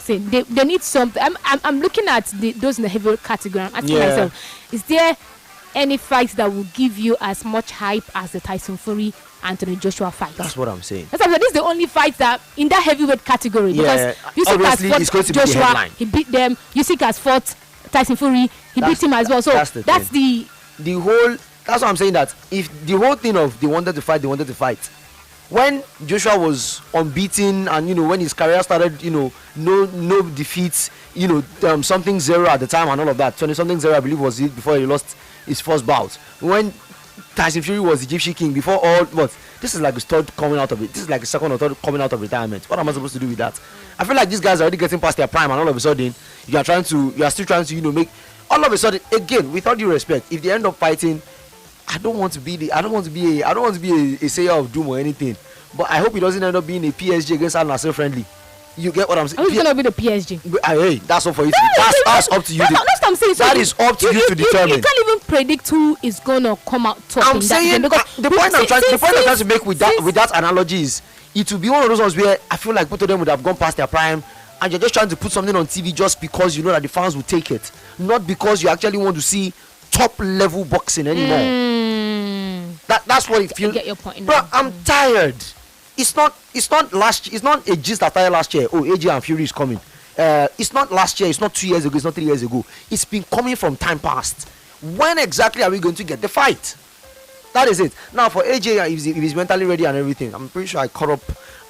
boxing, they need something. I'm looking at those in the heavyweight category. I'm asking myself, is there any fight that will give you as much hype as the Tyson Fury Anthony Joshua fight? That's what I'm saying. This is the only fight that in that heavyweight category, because Usyk has fought Joshua, he beat them. Usyk has fought Tyson Fury, he beat him as well. So that's the whole. That's what I'm saying, that if the whole thing of they wanted to fight. When Joshua was unbeaten and when his career started, no defeats, something 0 at the time and all of that. 20-something 0, I believe, was it before he lost his first bout. When Tyson Fury was the Gypsy King, before all this is like his third coming out of it. This is like his second or third coming out of retirement. What am I supposed to do with that? I feel like these guys are already getting past their prime, and all of a sudden you are still trying to make all of a sudden, again, with all due respect, if they end up fighting, I don't want to be a sayer of doom or anything, but I hope it doesn't end up being a PSG against Al Nassr friendly. You get what I'm saying? Who's gonna be the PSG? Hey, that's all for you. That's up to you. That's what I'm saying. That is up to you to determine. You can't even predict who is gonna come out top. I'm saying the point I'm trying to make with that analogy is, it will be one of those ones where I feel like both of them would have gone past their prime, and you're just trying to put something on TV just because you know that the fans will take it, not because you actually want to see top level boxing anymore. That's what it feels. I get your point. Bro, I'm tired. It's not a gist that started last year. Oh, AJ and Fury is coming. It's not last year, it's not 2 years ago, it's not 3 years ago. It's been coming from time past. When exactly are we going to get the fight? That is it. Now for AJ, if he's mentally ready and everything, I'm pretty sure I caught up,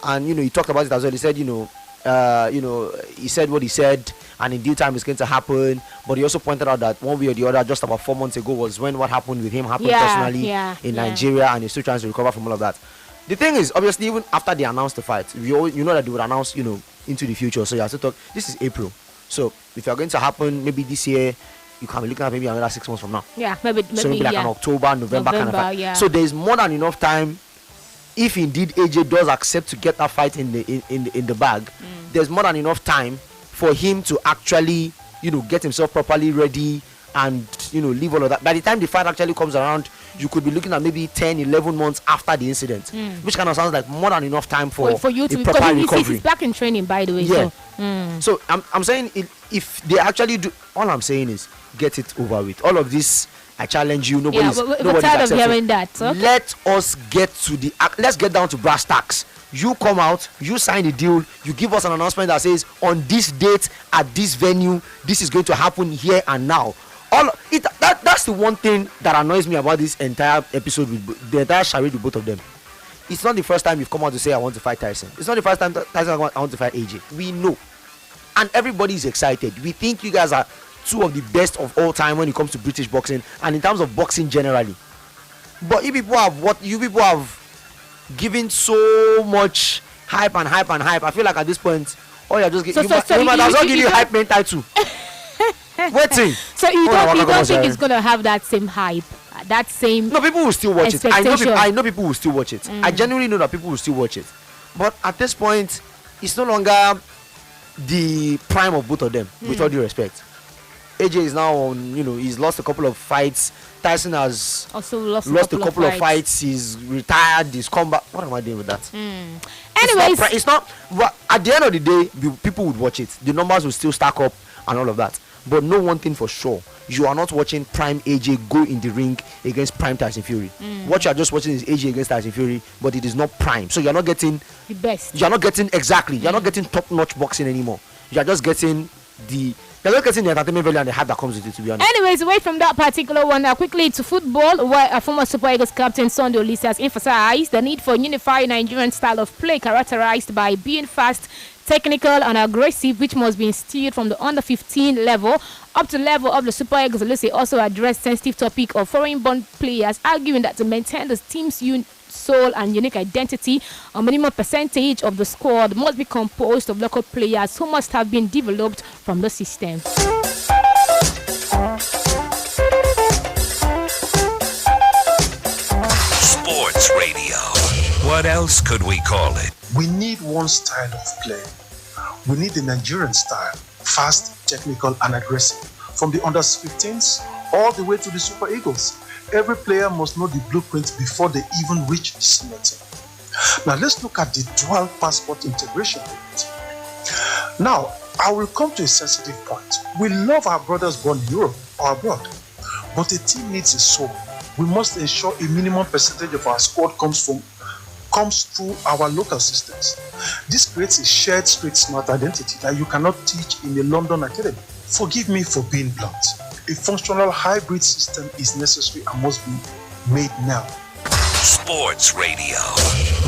and he talked about it as well. He said, he said what he said, and in due time it's going to happen. But he also pointed out that one way or the other, just about 4 months ago, was when what happened with him happened personally in Nigeria, and he's still trying to recover from all of that. The thing is, obviously, even after they announced the fight, you know that they would announce, into the future. So you have to talk. This is April, so if you're going to happen maybe this year, you can be looking at maybe another 6 months from now. Yeah, maybe like an October, November kind of fight. Yeah. So there's more than enough time. If indeed AJ does accept to get that fight in the bag, there's more than enough time for him to actually, get himself properly ready and, leave all of that. By the time the fight actually comes around, you could be looking at maybe 10, 11 months after the incident, which kind of sounds like more than enough time for you to proper recovery. He's back in training, by the way. Yeah. So I'm saying if they actually do, all I'm saying is get it over with. All of this, I challenge you. Nobody's tired of hearing that. Okay. Let's get down to brass tacks. You come out, you sign the deal, you give us an announcement that says on this date at this venue, this is going to happen here and now. That's the one thing that annoys me about this entire episode, with the entire charade with both of them. It's not the first time you've come out to say I want to fight Tyson. It's not the first time Tyson I want to fight AJ. We know, and everybody is excited. We think you guys are two of the best of all time when it comes to British boxing and in terms of boxing generally. But you people have given so much hype. I feel like at this point, you're just getting. That's not give you hype mental too. Waiting. So you don't think it's gonna have that same hype, that same? No, people will still watch it. I know people will still watch it. I genuinely know that people will still watch it. But at this point, it's no longer the prime of both of them. With all due respect, AJ is now on. He's lost a couple of fights. Tyson has also lost a couple of fights. He's retired. He's come back. What am I doing with that? Anyways, it's not. At the end of the day, people would watch it. The numbers will still stack up and all of that. But know one thing for sure, you are not watching prime AJ go in the ring against prime Tyson Fury. What you are just watching is AJ against Tyson Fury, but it is not prime. So you are not getting the best. You are not getting exactly. You are not getting top-notch boxing anymore. You are just getting the entertainment value and the hype that comes with it, to be honest. Anyways, away from that particular one, quickly to football, where a former Super Eagles captain Sunday Olise has emphasized the need for a unified Nigerian style of play characterized by being fast, technical and aggressive, which must be instilled from the under-15 level up to level of the Super Eagles. Olise also addressed sensitive topic of foreign-born players, arguing that to maintain the team's soul and unique identity, a minimum percentage of the squad must be composed of local players who must have been developed from the system. Sports radio. What else could we call it? We need one style of play. We need the Nigerian style, fast, technical, and aggressive. From the under-15s all the way to the Super Eagles. Every player must know the blueprint before they even reach senior team. Now let's look at the dual passport integration rate. Now, I will come to a sensitive point. We love our brothers born in Europe or abroad, but a team needs a soul. We must ensure a minimum percentage of our squad comes through our local systems. This creates a shared street smart identity that you cannot teach in a London academy. Forgive me for being blunt. A functional hybrid system is necessary and must be made now. Sports Radio.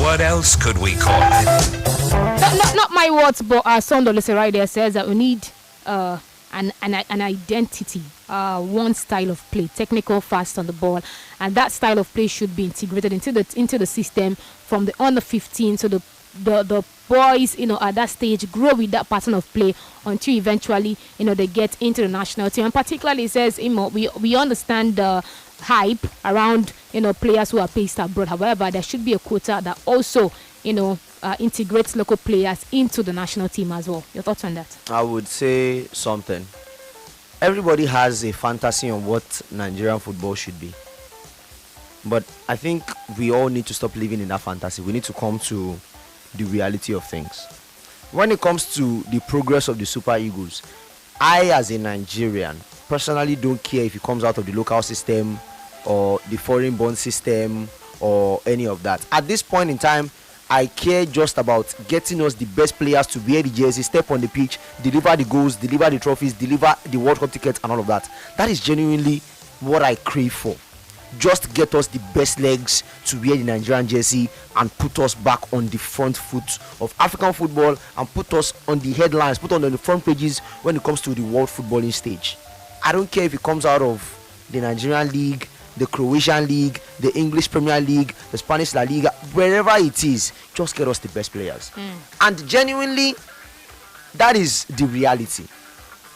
What else could we call it? Not my words, but Sondo Lise right there says that we need an identity, one style of play, technical, fast on the ball, and that style of play should be integrated into the system from the under 15, so the boys, at that stage grow with that pattern of play until eventually, they get into the national team. And particularly, it says, we understand the hype around, players who are based abroad. However, there should be a quota that also, integrates local players into the national team as well. Your thoughts on that? I would say something. Everybody has a fantasy on what Nigerian football should be. But I think we all need to stop living in that fantasy. We need to come to the reality of things. When it comes to the progress of the Super Eagles, I, as a Nigerian, personally don't care if it comes out of the local system or the foreign born system or any of that. At this point in time, I care just about getting us the best players to wear the jersey, step on the pitch, deliver the goals, deliver the trophies, deliver the World Cup tickets and all of that. That is genuinely what I crave for. Just get us the best legs to wear the Nigerian jersey and put us back on the front foot of African football and put us on the headlines, put on the front pages when it comes to the world footballing stage. I don't care if it comes out of the Nigerian League, the Croatian League, the English Premier League, the Spanish La Liga, wherever it is, just get us the best players. And genuinely, that is the reality.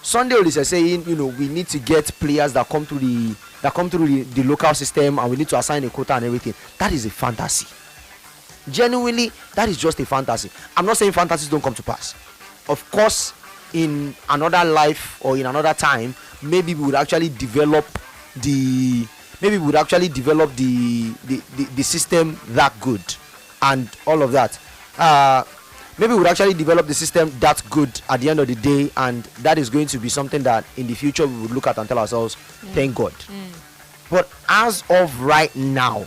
Sunday is saying, we need to get players that come through the local system, and we need to assign a quota and everything. That is a fantasy. Genuinely, that is just a fantasy. I'm not saying fantasies don't come to pass. Of course, in another life or in another time, maybe we would actually develop the system that good and all of that. Maybe we would actually develop the system that good at the end of the day, and that is going to be something that in the future we would look at and tell ourselves, thank God. But as of right now,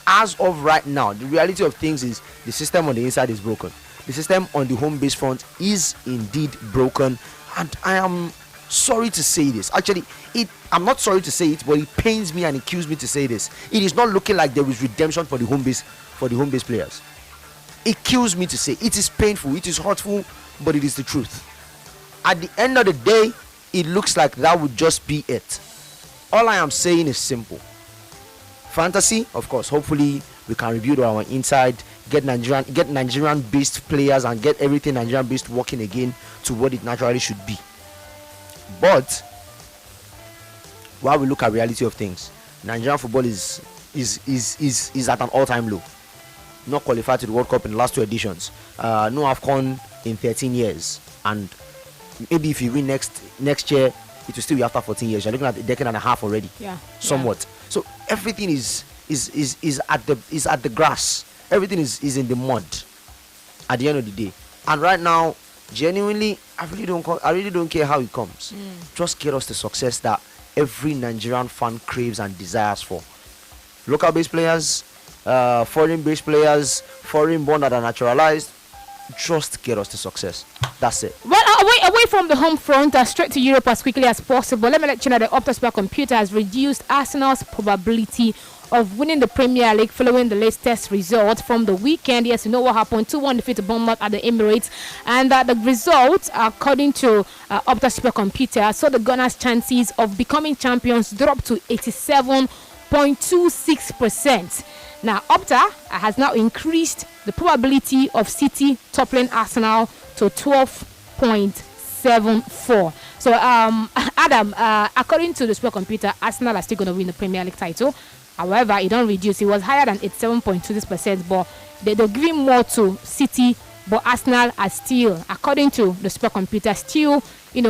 the reality of things is the system on the inside is broken. The system on the home base front is indeed broken, and I am sorry to say this. Actually, I'm not sorry to say it, but it pains me and it kills me to say this. It is not looking like there is redemption for the home base players. It kills me to say. It is painful, it is hurtful, but it is the truth. At the end of the day, it looks like that would just be it. All I am saying is simple. Fantasy, of course, hopefully we can review our inside, get Nigerian based players and get everything Nigerian based working again to what it naturally should be. But while we look at reality of things, Nigerian football is at an all-time low. Not qualified to the World Cup in the last 2 editions. No AFCON in 13 years. And maybe if you win next year, it will still be after 14 years. You're looking at a decade and a half already. Somewhat. So everything is at the grass. Everything is in the mud at the end of the day. And right now, genuinely, I really don't care how it comes. Just get us the success that every Nigerian fan craves and desires for. Local based players, foreign based players, foreign born that are naturalized, just get us the success. That's it. Well, away from the home front, straight to Europe as quickly as possible. Let me let you know that Opta Supercomputer has reduced Arsenal's probability of winning the Premier League following the latest result from the weekend. Yes, you know what happened. 2-1 defeat to Bournemouth at the Emirates. And the result, according to Opta Supercomputer, saw the Gunners' chances of becoming champions drop to 87.26%. Now, Opta has now increased the probability of City toppling Arsenal to 12.74. So, Adam, according to the supercomputer, Arsenal are still going to win the Premier League title. However, it don't reduce. It was higher than 87.26%, but they're giving more to City. But Arsenal are still, according to the supercomputer, still,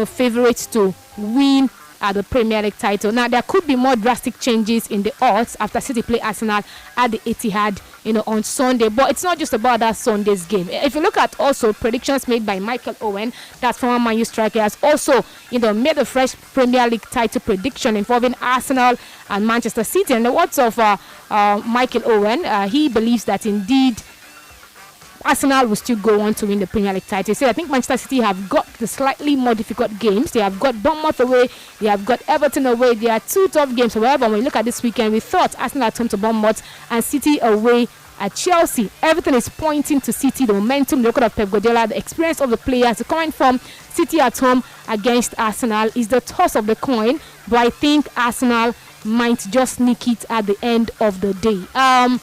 favorites to win at the Premier League title. Now, there could be more drastic changes in the odds after City play Arsenal at the Etihad, on Sunday. But it's not just about that Sunday's game. If you look at also predictions made by Michael Owen, that former Man U striker, has also, made a fresh Premier League title prediction involving Arsenal and Manchester City. And the words of Michael Owen, he believes that indeed Arsenal will still go on to win the Premier League title. So I think Manchester City have got the slightly more difficult games. They have got Bournemouth away. They have got Everton away. They are two tough games. However, when you look at this weekend, we thought Arsenal at home to Bournemouth and City away at Chelsea. Everything is pointing to City. The momentum, the record of Pep Guardiola, the experience of the players coming from City at home against Arsenal is the toss of the coin. But I think Arsenal might just sneak it at the end of the day.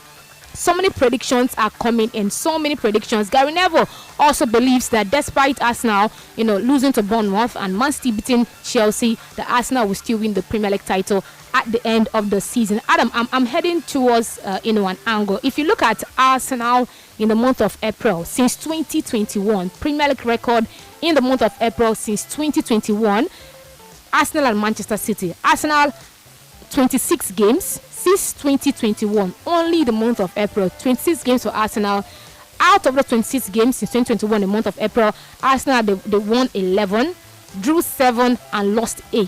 So many predictions are coming in. So many predictions. Gary Neville also believes that despite Arsenal, losing to Bournemouth and Man City beating Chelsea, the Arsenal will still win the Premier League title at the end of the season. Adam, I'm heading towards an angle. If you look at Arsenal in the month of April since 2021, Premier League record in the month of April since 2021, Arsenal and Manchester City. Arsenal 26 games since 2021, only the month of April. 26 games for Arsenal. Out of the 26 games since 2021, the month of April, Arsenal they won 11, drew 7, and lost 8.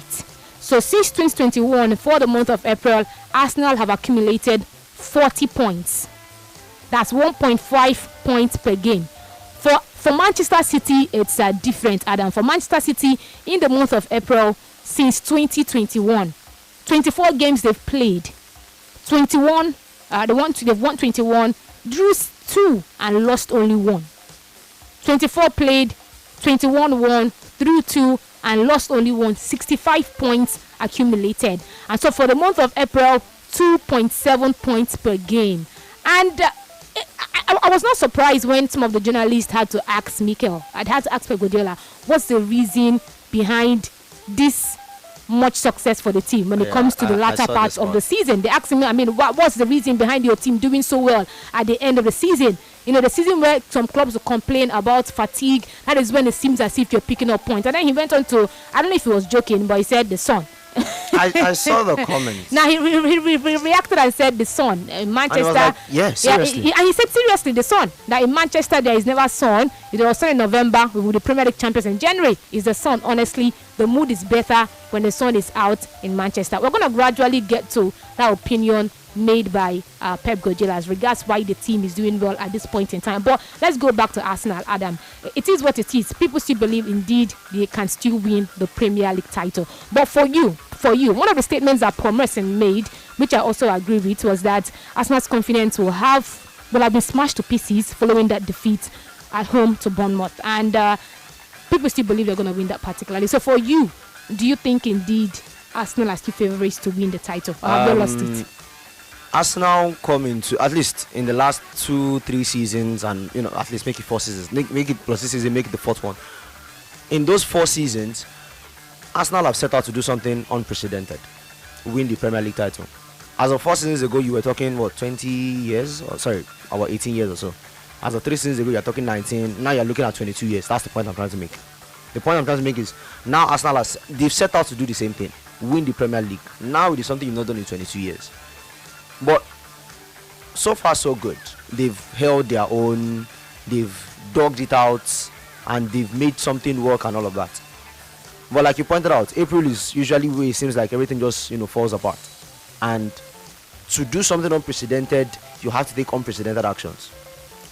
So since 2021, for the month of April, Arsenal have accumulated 40 points. That's 1.5 points per game. For Manchester City, it's different, Adam. For Manchester City, in the month of April, since 2021, 24 games they've played. 21, they've won 21, drew 2, and lost only 1. 24 played, 21 won, drew 2, and lost only 1. 65 points accumulated. And so for the month of April, 2.7 points per game. And I was not surprised when some of the journalists had to ask Mikel, I'd had to ask Pep Guardiola, what's the reason behind this much success for the team when it comes to the latter part of the season. They asked me, what's the reason behind your team doing so well at the end of the season? The season where some clubs will complain about fatigue, that is when it seems as if you're picking up points. And then he went on to, I don't know if he was joking, but he said the sun. I saw the comments. Now he reacted and said the sun in Manchester. And yeah, seriously. And he said seriously the sun. That in Manchester there is never sun. It was sun in November. We were the Premier League champions in January. Is the sun. Honestly, the mood is better when the sun is out in Manchester. We're gonna gradually get to that opinion made by Pep Guardiola as regards why the team is doing well at this point in time. But let's go back to Arsenal, Adam. It is what it is. People still believe indeed they can still win the Premier League title. But for you, one of the statements that Paul Merson made, which I also agree with, was that Arsenal's confidence will have been smashed to pieces following that defeat at home to Bournemouth. And people still believe they're going to win that particularly. So for you, do you think indeed Arsenal are still favourites to win the title? Or have they lost it? Arsenal coming to, at least in the last 2-3 seasons, and at least make it 4 seasons, make it plus this season, make it the 4th one. In those 4 seasons, Arsenal have set out to do something unprecedented, win the Premier League title. As of 4 seasons ago, you were talking 20 years, about 18 years or so. As of 3 seasons ago, you're talking 19. Now you're looking at 22 years. That's the point I'm trying to make. The point I'm trying to make is now Arsenal they've set out to do the same thing, win the Premier League. Now it is something you've not done in 22 years. But so far so good. They've held their own, they've dogged it out, and they've made something work and all of that. But like you pointed out, April is usually where it seems like everything just falls apart. And to do something unprecedented, you have to take unprecedented actions.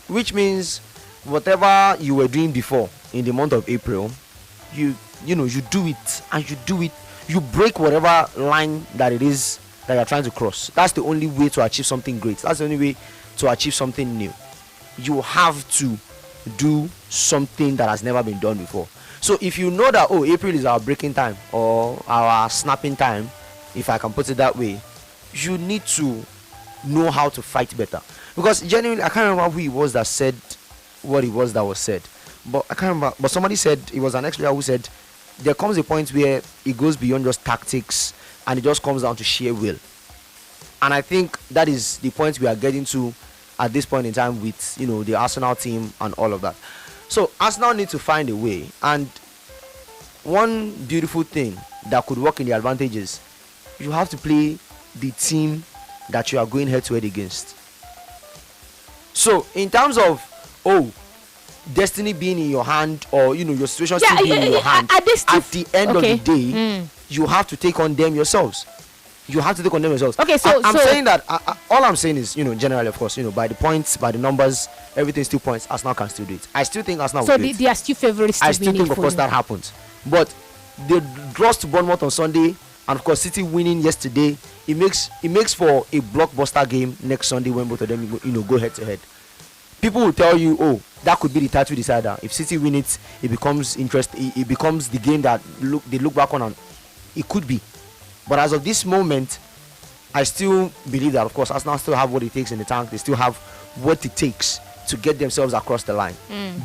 Which means whatever you were doing before in the month of April, you do it, and you do it, you break whatever line that it is that you're trying to cross. That's the only way to achieve something great. That's the only way to achieve something new. You have to do something that has never been done before. So if you know that April is our breaking time or our snapping time, if I can put it that way, you need to know how to fight better. Because genuinely, I can't remember who it was that said what it was that was said, but I can't remember. But somebody said, it was an ex-player who said, there comes a point where it goes beyond just tactics and it just comes down to sheer will. And I think that is the point we are getting to at this point in time with the Arsenal team and all of that. So Arsenal need to find a way, and one beautiful thing that could work in the advantages, you have to play the team that you are going head to head against. So in terms of destiny being in your hand, or your situation still being in your hand, at the end of the day, you have to take on them yourselves. You have to take on them yourselves. Okay, so I'm saying that all I'm saying is, generally, of course, by the points, by the numbers, everything still points. Arsenal can still do it. I still think Arsenal will do it. They are still favorites. I still think, of course, that happens. But the draws to Bournemouth on Sunday, and of course City winning yesterday, it makes for a blockbuster game next Sunday when both of them go head to head. People will tell you, that could be the title decider. If City win it, it becomes it becomes the game that they look back on, and it could be. But as of this moment, I still believe that, of course, Arsenal still have what it takes in the tank. They still have what it takes to get themselves across the line.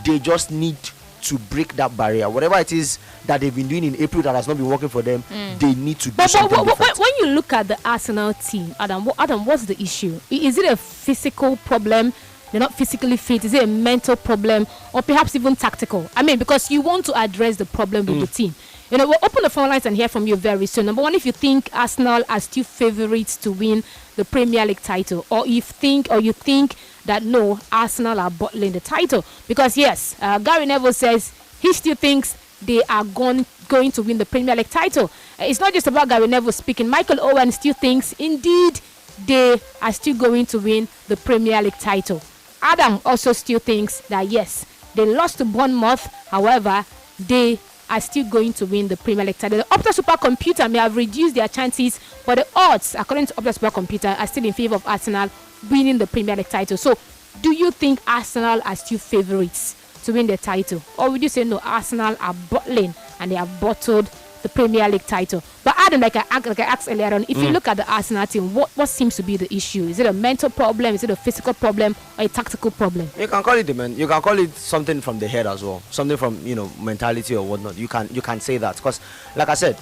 They just need to break that barrier. Whatever it is that they've been doing in April that has not been working for them, they need to do something different. When you look at the Arsenal team, Adam, what's the issue? Is it a physical problem? They're not physically fit? Is it a mental problem, or perhaps even tactical? I mean, because you want to address the problem with the team. We'll open the phone lines and hear from you very soon. Number one, if you think Arsenal are still favorites to win the Premier League title, or you think that no, Arsenal are bottling the title. Because yes, Gary Neville says he still thinks they are going to win the Premier League title. It's not just about Gary Neville speaking. Michael Owen still thinks indeed they are still going to win the Premier League title. Adam also still thinks that yes, they lost to Bournemouth, however, they are still going to win the Premier League title. The Opta Supercomputer may have reduced their chances, but the odds, according to Opta Supercomputer, are still in favor of Arsenal winning the Premier League title. So, do you think Arsenal are still favorites to win the title? Or would you say no, Arsenal are bottling and they have bottled the Premier League title? But Adam, like I asked earlier on, if you look at the Arsenal team, what seems to be the issue? Is it a mental problem? Is it a physical problem, or a tactical problem? You can call it you can call it something from the head as well, something from mentality or whatnot. You can say that, because like I said,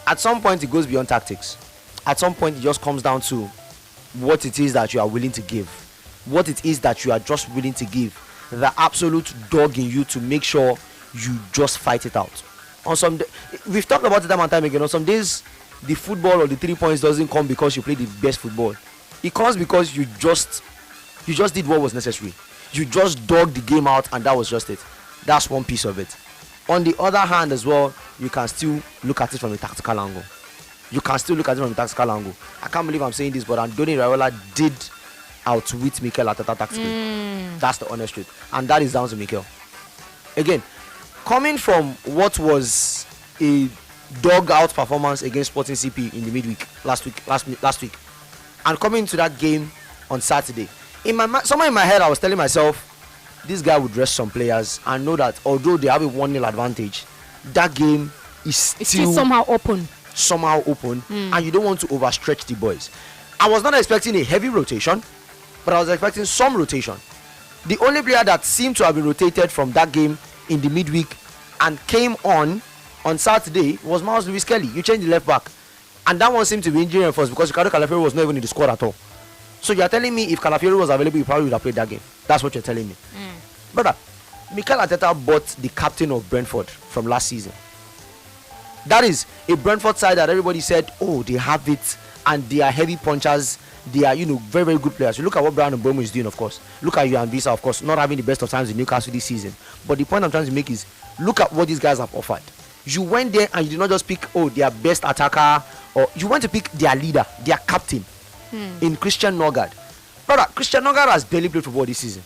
at some point it goes beyond tactics. At some point it just comes down to what it is that you are willing to give, what it is that you are just willing to give, the absolute dog in you to make sure you just fight it out. On some we've talked about it time and time again. On some days, the football or the 3 points doesn't come because you play the best football. It comes because you just did what was necessary. You just dogged the game out, and that was just it. That's one piece of it. On the other hand, as well, you can still look at it from a tactical angle. I can't believe I'm saying this, but Andoni Raiola did outwit Mikel Arteta tactically. That's the honest truth, and that is down to Mikel. Again, coming from what was a dog-out performance against Sporting CP in the midweek last week, and coming to that game on Saturday, somewhere in my head I was telling myself, this guy would rest some players and know that although they have a 1-0 advantage, that game is still somehow open, and you don't want to overstretch the boys. I was not expecting a heavy rotation, but I was expecting some rotation. The only player that seemed to have been rotated from that game in the midweek and came on Saturday was Miles Lewis Kelly. You changed the left back, and that one seemed to be injury reinforced because Ricardo Calafiori was not even in the squad at all. So you're telling me if Calafiori was available, you probably would have played that game. That's what you're telling me. Brother, Mikel Arteta bought the captain of Brentford from last season. That is a Brentford side that everybody said, oh, they have it and they are heavy punchers. They are, very, very good players. You look at what Brian Mbeumo is doing, of course. Look at Yohan Wissa, of course, not having the best of times in Newcastle this season. But the point I'm trying to make is, look at what these guys have offered. You went there and you did not just pick, their best attacker, or you went to pick their leader, their captain, in Christian Nørgaard. Brother, Christian Nørgaard has barely played football this season.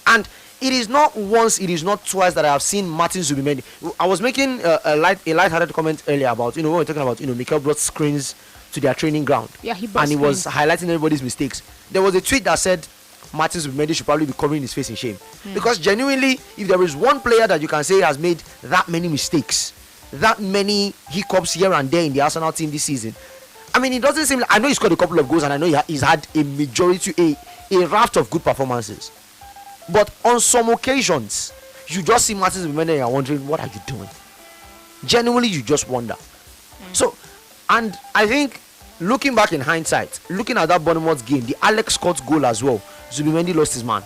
And it is not once, it is not twice that I have seen Martin Zubimendi. I was making a light-hearted comment earlier about, when we were talking about, Mikel brought screens to their training ground. Yeah, he was highlighting everybody's mistakes. There was a tweet that said Martin Zubimendi should probably be covering his face in shame. Because genuinely, if there is one player that you can say has made that many mistakes, that many hiccups here and there in the Arsenal team this season, I mean, it doesn't seem like, I know he scored a couple of goals and I know he's had a majority, a raft of good performances. But on some occasions, you just see Martin Zubimendi and you're wondering, what are you doing? Genuinely, you just wonder. So, and I think, looking back in hindsight, looking at that Bournemouth game, the Alex Scott goal as well, Zubimendi lost his man.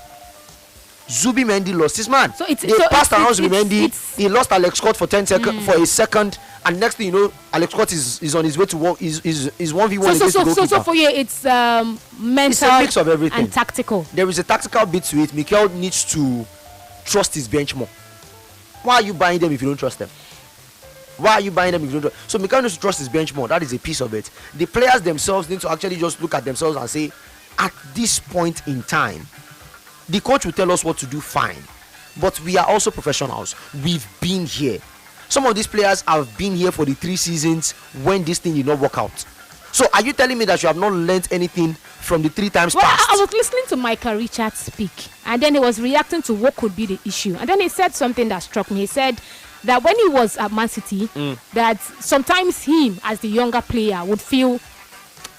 Zubi Mendy lost his man. So it's they passed around Zubi Mendy. He lost Alex Scott for 10 seconds for a second, and next thing you know, Alex Scott is on his way to walk. Is 1v1 against the goalkeeper. So for you, it's mental. It's a mix of everything and tactical. There is a tactical bit to it. Mikel needs to trust his bench more. Why are you buying them if you don't trust them? Why are you buying them if you don't trust? So Mikel needs to trust his bench more. That is a piece of it. The players themselves need to actually just look at themselves and say, at this point in time, the coach will tell us what to do, fine, but we are also professionals. We've been here. Some of these players have been here for the 3 seasons when this thing did not work out. So are you telling me that you have not learned anything from the 3 times past? I was listening to Michael Richards speak, and then he was reacting to what could be the issue, and then he said something that struck me. He said that when he was at Man City, that sometimes him as the younger player would feel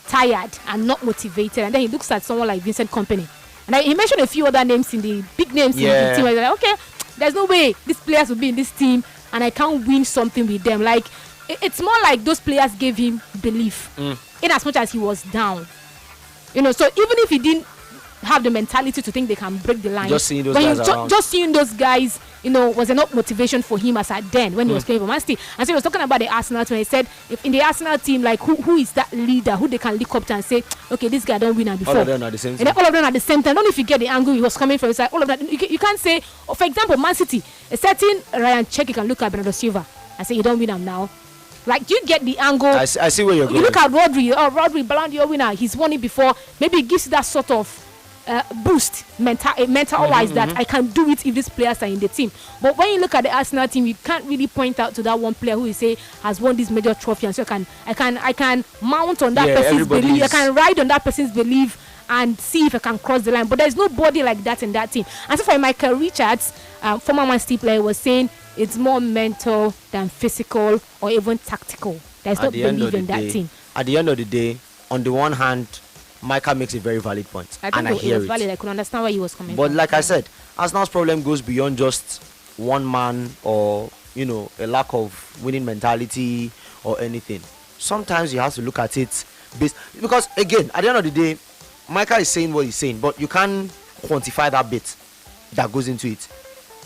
tired and not motivated, and then he looks at someone like Vincent Kompany. And he mentioned a few other names in the big names in the team. I was like, okay, there's no way these players will be in this team and I can't win something with them. Like, it's more like those players gave him belief in as much as he was down. You know, so even if he didn't have the mentality to think they can break the line, just seeing those guys around. Just seeing those guys, you know, was enough motivation for him as at then when he was playing for Man City. And so he was talking about the Arsenal team. He said, if in the Arsenal team, like who is that leader who they can look up to and say, okay, this guy don't win and before. All of them are the same. And all of them at the same time. I don't know if you get the angle he was coming from. It's like all of that. You can't say, for example, Man City, a certain Ryan Check, you can look at Bernardo Silva and say, you don't win him now. Like, you get the angle. I see where you're going. You look at Rodri, Ballon d'Or winner. He's won it before. Maybe it gives you that sort of boost mental-wise that I can do it if these players are in the team. But when you look at the Arsenal team, you can't really point out to that one player who you say has won this major trophy, and so I can mount on that person's belief. I can ride on that person's belief and see if I can cross the line. But there's nobody like that in that team. And so for Michael Richards, former Man City player, was saying it's more mental than physical or even tactical. There's no belief in that team. At the end of the day, on the one hand, Micah makes a very valid point. I think it was valid. I could understand where he was coming from. But like I said, Arsenal's problem goes beyond just one man or, you know, a lack of winning mentality or anything. Sometimes you have to look at it because, again, at the end of the day, Micah is saying what he's saying, but you can't quantify that bit that goes into it.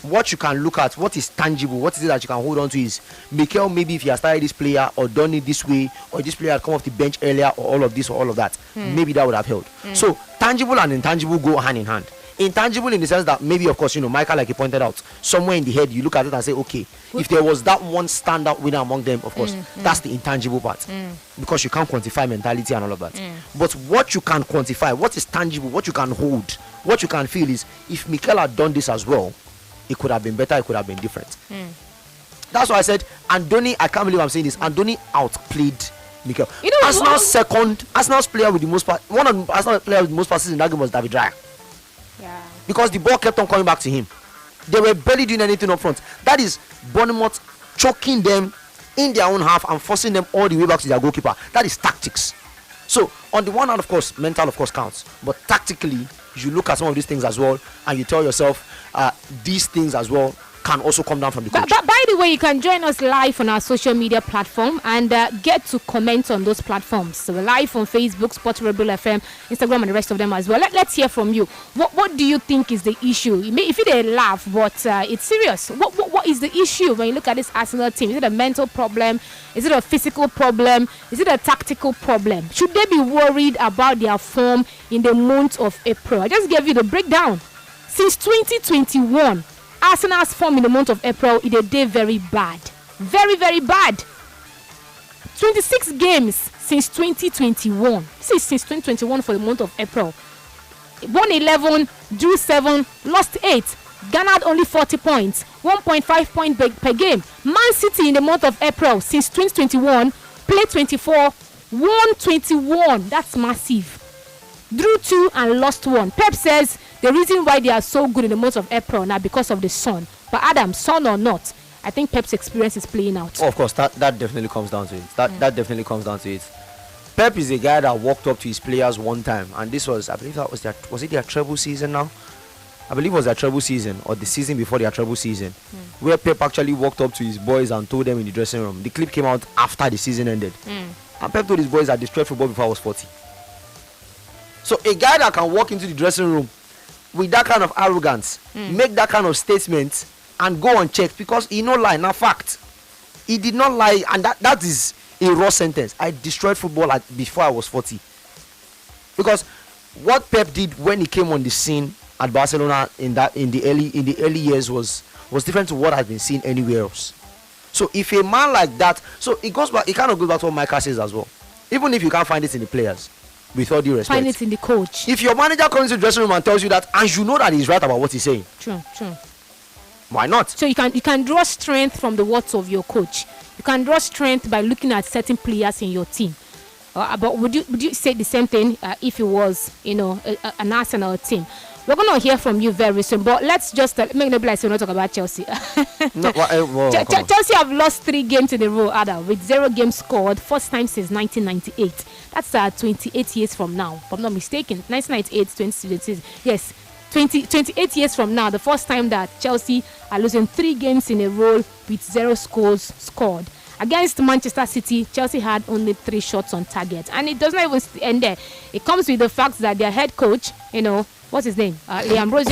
What you can look at, what is tangible, what is it that you can hold on to is Mikel, maybe if he has started this player or done it this way, or this player had come off the bench earlier, or all of this or all of that, maybe that would have held. So tangible and intangible go hand in hand. Intangible in the sense that maybe, of course, you know, Michael, like you pointed out, somewhere in the head you look at it and say, okay, if there was that one standout winner among them, of course, that's the intangible part, because you can't quantify mentality and all of that. But what you can quantify, what is tangible, what you can hold, what you can feel is, if Mikel had done this as well, it could have been better, it could have been different. That's why I said Andoni, I can't believe I'm saying this, Andoni outplayed Mikel. You know, Arsenal's player with the most one of the Arsenal players with the most passes in that game was David Raya. Yeah. Because the ball kept on coming back to him. They were barely doing anything up front. That is Bournemouth choking them in their own half and forcing them all the way back to their goalkeeper. That is tactics. So on the one hand, of course, mental of course counts, but tactically you look at some of these things as well and you tell yourself these things as well can also come down from the coach. But by the way, you can join us live on our social media platform and get to comment on those platforms. So we're live on Facebook, Sports Rebel FM, Instagram, and the rest of them as well. Let's hear from you. What do you think is the issue? If you didn't laugh, but it's serious. What is the issue when you look at this Arsenal team? Is it a mental problem? Is it a physical problem? Is it a tactical problem? Should they be worried about their form in the month of April? I just gave you the breakdown. Since 2021, Arsenal's form in the month of April is a day very bad. Very, very bad. 26 games since 2021. This is since 2021 for the month of April. Won 11, drew 7, lost 8. Garnered only 40 points. 1.5 points per game. Man City in the month of April since 2021 played 24, won 21. That's massive. Drew 2 and lost 1. Pep says the reason why they are so good in the month of April now because of the sun. But Adam, sun or not, I think Pep's experience is playing out. Oh, of course, that definitely comes down to it. That definitely comes down to it. Pep is a guy that walked up to his players one time, and this was, I believe that was it their treble season now? I believe it was their treble season or the season before their treble season, where Pep actually walked up to his boys and told them in the dressing room. The clip came out after the season ended. And Pep told his boys that they destroyed football before I was 40. So a guy that can walk into the dressing room with that kind of arrogance make that kind of statement and go unchecked because he no lie, na fact. He did not lie, and that is a raw sentence. I destroyed football before I was 40. Because what Pep did when he came on the scene at Barcelona in the early years was different to what I've been seeing anywhere else. So if a man like that, so it kind of goes back to what Micah says as well. Even if you can't find it in the players, with all due respect, Find it in the coach. if your manager comes to the dressing room and tells you that, and you know that he's right about what he's saying, True. why not? So you can draw strength from the words of your coach. You can draw strength by looking at certain players in your team. But would you say the same thing if it was an Arsenal team? We're gonna hear from you very soon. But let's just make no blessing. We're not talk about Chelsea. No, come on. Chelsea have lost 3 games in a row, Ada, with 0 games scored, first time since 1998. That's 28 years from now, if I'm not mistaken. 1998, 2020. Yes, 28 years from now, the first time that Chelsea are losing 3 games in a row with 0 scores scored. Against Manchester City, Chelsea had only 3 shots on target, and it does not even end there. It comes with the fact that their head coach, what's his name, Liam Rose,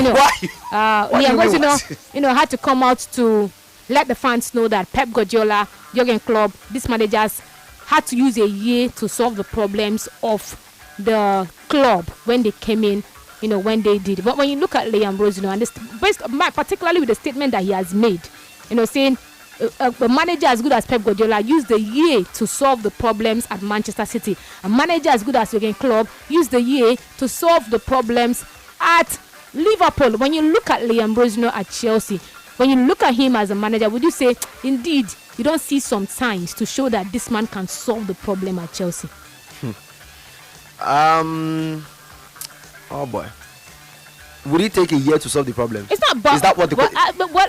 Liam Rose, had to come out to let the fans know that Pep Guardiola, Jurgen Klopp, these managers had to use a year to solve the problems of the club when they came in, when they did. But when you look at Liam Rose, and particularly with the statement that he has made, saying a manager as good as Pep Guardiola used the year to solve the problems at Manchester City. A manager as good as Jurgen Klopp used the year to solve the problems at Liverpool. When you look at Liam Rosino at Chelsea, when you look at him as a manager, would you say, indeed, you don't see some signs to show that this man can solve the problem at Chelsea? Oh boy. Would it take a year to solve the problem? It's not bad. Is that what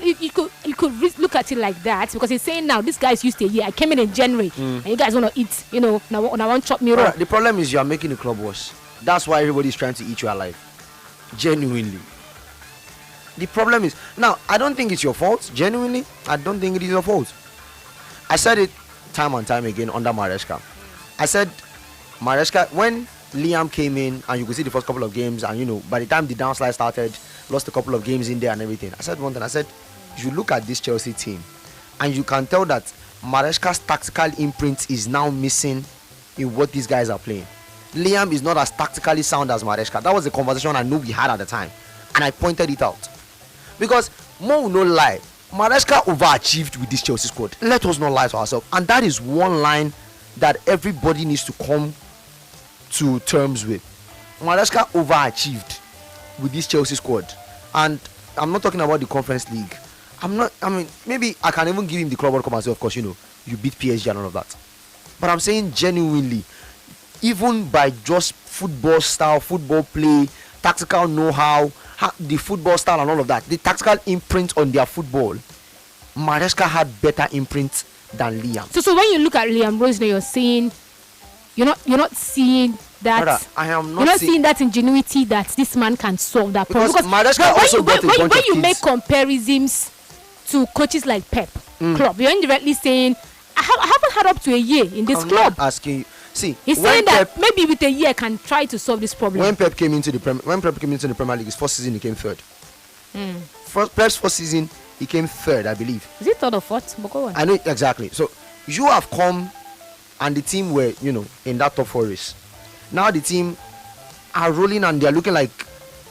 you could look at it like that, because he's saying now this guy's used to a year. I came in January and you guys want to eat, now I want to chop me raw. The problem is you are making the club worse. That's why everybody's trying to eat you alive. Genuinely. The problem is, now I don't think it's your fault. Genuinely, I don't think it is your fault. I said it time and time again under Maresca. I said Maresca, when Liam came in and you could see the first couple of games, and by the time the downslide started, lost a couple of games in there and everything, I said one thing. I said, you look at this Chelsea team and you can tell that Maresca's tactical imprint is now missing in what these guys are playing. Liam is not as tactically sound as Maresca. That was the conversation I knew we had at the time, and I pointed it out. Because Mo will not lie, Maresca overachieved with this Chelsea squad. Let us not lie to ourselves. And that is one line that everybody needs to come to terms with. Maresca overachieved with this Chelsea squad. And I'm not talking about the Conference League. Maybe I can even give him the Club World Cup and say, of course, you beat PSG and all of that. But I'm saying genuinely, even by just football style, football play, tactical know-how, the football style and all of that, the tactical imprint on their football, Maresca had better imprint than Liam. So when you look at Liam Rose, you're saying you're not seeing that. Brother, I am not. You're not seeing that ingenuity that this man can solve that problem. Because Maresca also got a bunch of when you kids. make comparisons to coaches like Pep, Klopp, you're indirectly saying I haven't had up to a year in this club. Not asking you. See, he's saying that maybe with a year can try to solve this problem. When Pep came into the Premier League, his first season he came third. Pep's first season he came third, I believe. Is it third or fourth? I know exactly. So you have come, and the team were in that top 4 race. Now the team are rolling and they are looking like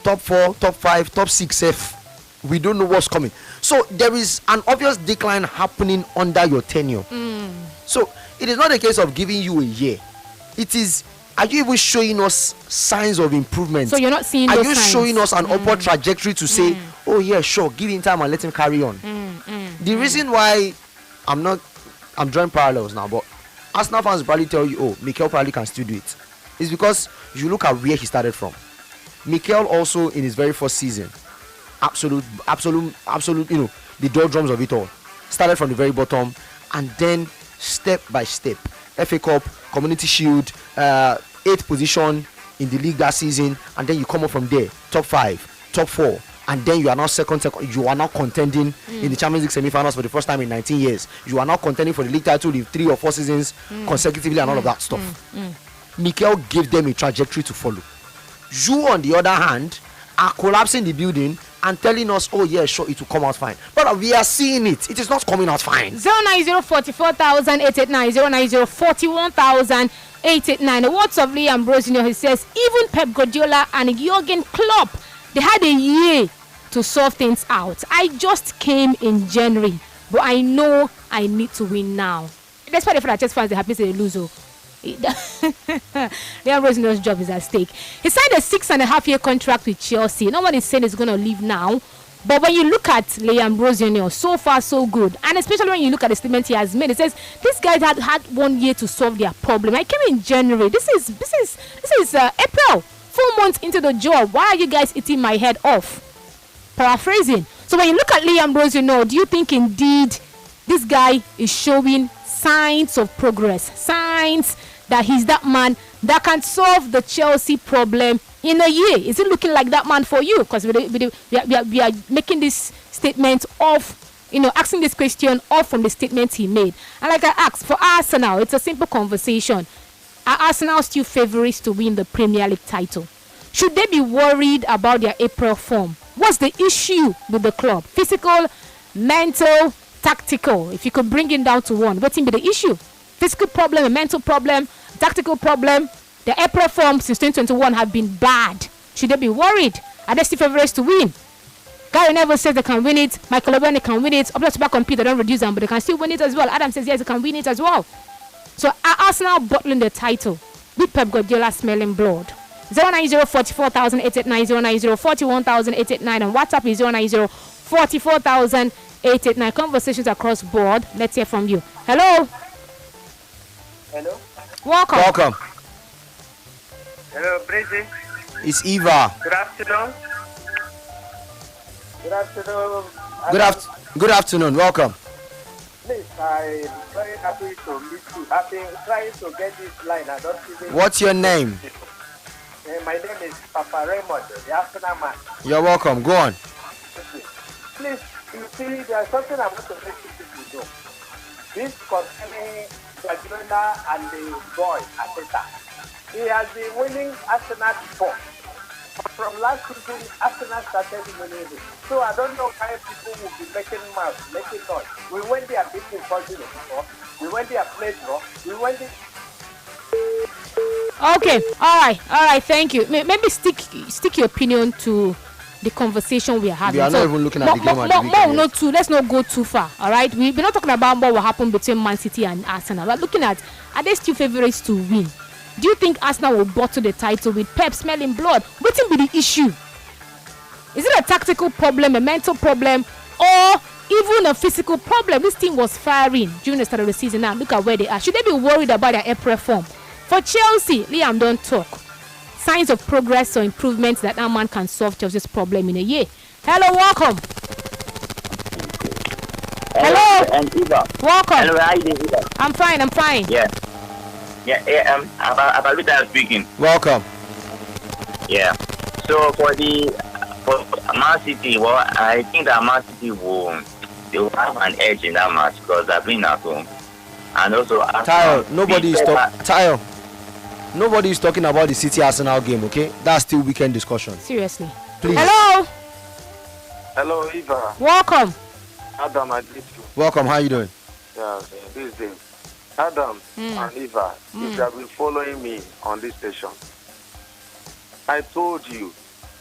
top 4, top 5, top 6 F. We don't know what's coming. So there is an obvious decline happening under your tenure. So it is not a case of giving you a year. It is, are you even showing us signs of improvement? So you're not seeing Are those you signs? showing us an upward trajectory to say, oh yeah, sure, give him time and let him carry on? The reason why I'm drawing parallels now, but Arsenal fans probably tell you, oh, Mikel probably can still do it. It's because you look at where he started from. Mikel also in his very first season, absolute, the doldrums of it all. Started from the very bottom, and then step by step, FA Cup, Community Shield, 8th position in the league that season, and then you come up from there, top 5, top 4, and then you are now second. You are now contending in the Champions League semi-finals for the first time in 19 years. You are now contending for the league title in 3 or 4 seasons consecutively, and all of that stuff. Mikel gave them a trajectory to follow. You, on the other hand, are collapsing the building and telling us, oh yeah, sure, it will come out fine. But we are seeing it. It is not coming out fine. 09044,889, 09041,889. The words of Liam Ambrosino, he says, even Pep Guardiola and Jurgen Klopp, they had a year to sort things out. I just came in January, but I know I need to win now. That's why the Manchester fans, they happy to lose. Liam Ambrosino's job is at stake. He signed a 6.5-year contract with Chelsea. No one is saying he's going to leave now. But when you look at Liam Ambrosino, so far so good, and especially when you look at the statement he has made, it says these guys had 1 year to solve their problem. I came in January. This is April, 4 months into the job. Why are you guys eating my head off? Paraphrasing. So when you look at Liam Ambrosino, do you think indeed this guy is showing signs of progress, signs that he's that man that can solve the Chelsea problem in a year? Is it looking like that man for you? Because we are making this statement off, asking this question off from the statement he made. And like I asked, for Arsenal, it's a simple conversation. Are Arsenal still favourites to win the Premier League title? Should they be worried about their April form? What's the issue with the club? Physical, mental, tactical? If you could bring it down to one, what's be the issue? Physical problem, a mental problem, tactical problem. The April form since 2021 have been bad. Should they be worried? Are they still favourites to win? Gary Neville says they can win it. Michael Owen can win it. Up to back compete, they don't reduce them, but they can still win it as well. Adam says yes, they can win it as well. So are Arsenal bottling the title with Pep Guardiola smelling blood? 09044,889, 09041,889, and WhatsApp is 09044,889. Conversations across board. Let's hear from you. Hello. Hello. Welcome. Hello, Bridget. It's Eva. Good afternoon. Good afternoon. Good afternoon. Welcome. Please, I'm very happy to meet you. I've been trying to get this line. I don't even. What's your name? My name is Papa Raymond, the Arsenal man. You're welcome. Go on. Please, you see, there's something I want to make people know. This concerning Guardiola and the boy, Arteta. He has been winning Arsenal before. From last season, Arsenal started winning it. So I don't know why people will be making noise. We went there beating Portugal before. We went there played draw. We went there. Okay, all right, thank you. Maybe stick your opinion to the conversation we are having. We are not even looking at the game at the weekend. Let's not go too far, all right? We're not talking about what will happen between Man City and Arsenal. We're looking at, are they still favourites to win? Do you think Arsenal will bottle the title with Pep smelling blood? What will be the issue? Is it a tactical problem, a mental problem, or even a physical problem? This team was firing during the start of the season. Now look at where they are. Should they be worried about their April form? For Chelsea, Liam, don't talk. Signs of progress or improvements that man can solve Chelsea's problem in a year. Hello, welcome. Hello. And Eva. Welcome. Hello, how are you doing, Eva? I'm fine. Yeah. Abaluta speaking. Welcome. Yeah. So for Man City, well, I think that Man City will have an edge in that match because they've been at home. And also, Tayo, nobody is talking about the City Arsenal game, okay? That's still weekend discussion. Seriously. Please. Hello, Eva. Welcome. Adam, I greet you. Welcome. How you doing? Yeah, this day. Adam and Eva, if you have been following me on this station, I told you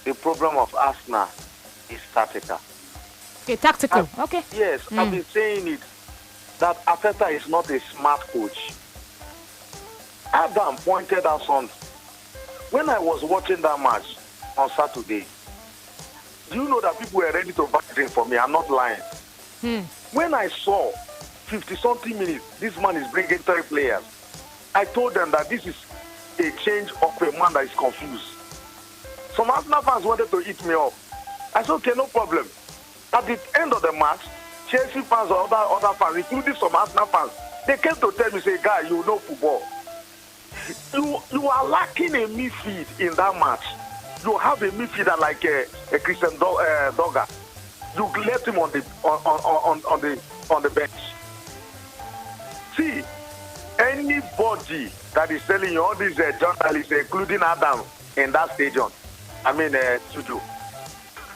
the problem of Arsenal is tactical. Okay, tactical. Okay. Yes, I've been saying it, that Arteta is not a smart coach. Adam pointed out something. When I was watching that match on Saturday, do you know that people were ready to back drink for me? I'm not lying. When I saw 50-something minutes, this man is bringing 3 players. I told them that this is a change of a man that is confused. Some Arsenal fans wanted to eat me up. I said, okay, no problem. At the end of the match, Chelsea fans or other fans, including some Arsenal fans, they came to tell me, say, guy, you know football. You are lacking a midfield in that match. You have a midfielder like a Christian Dogger. You left him on the bench. See, anybody that is telling you all these journalists, including Adam, in that stadium, studio,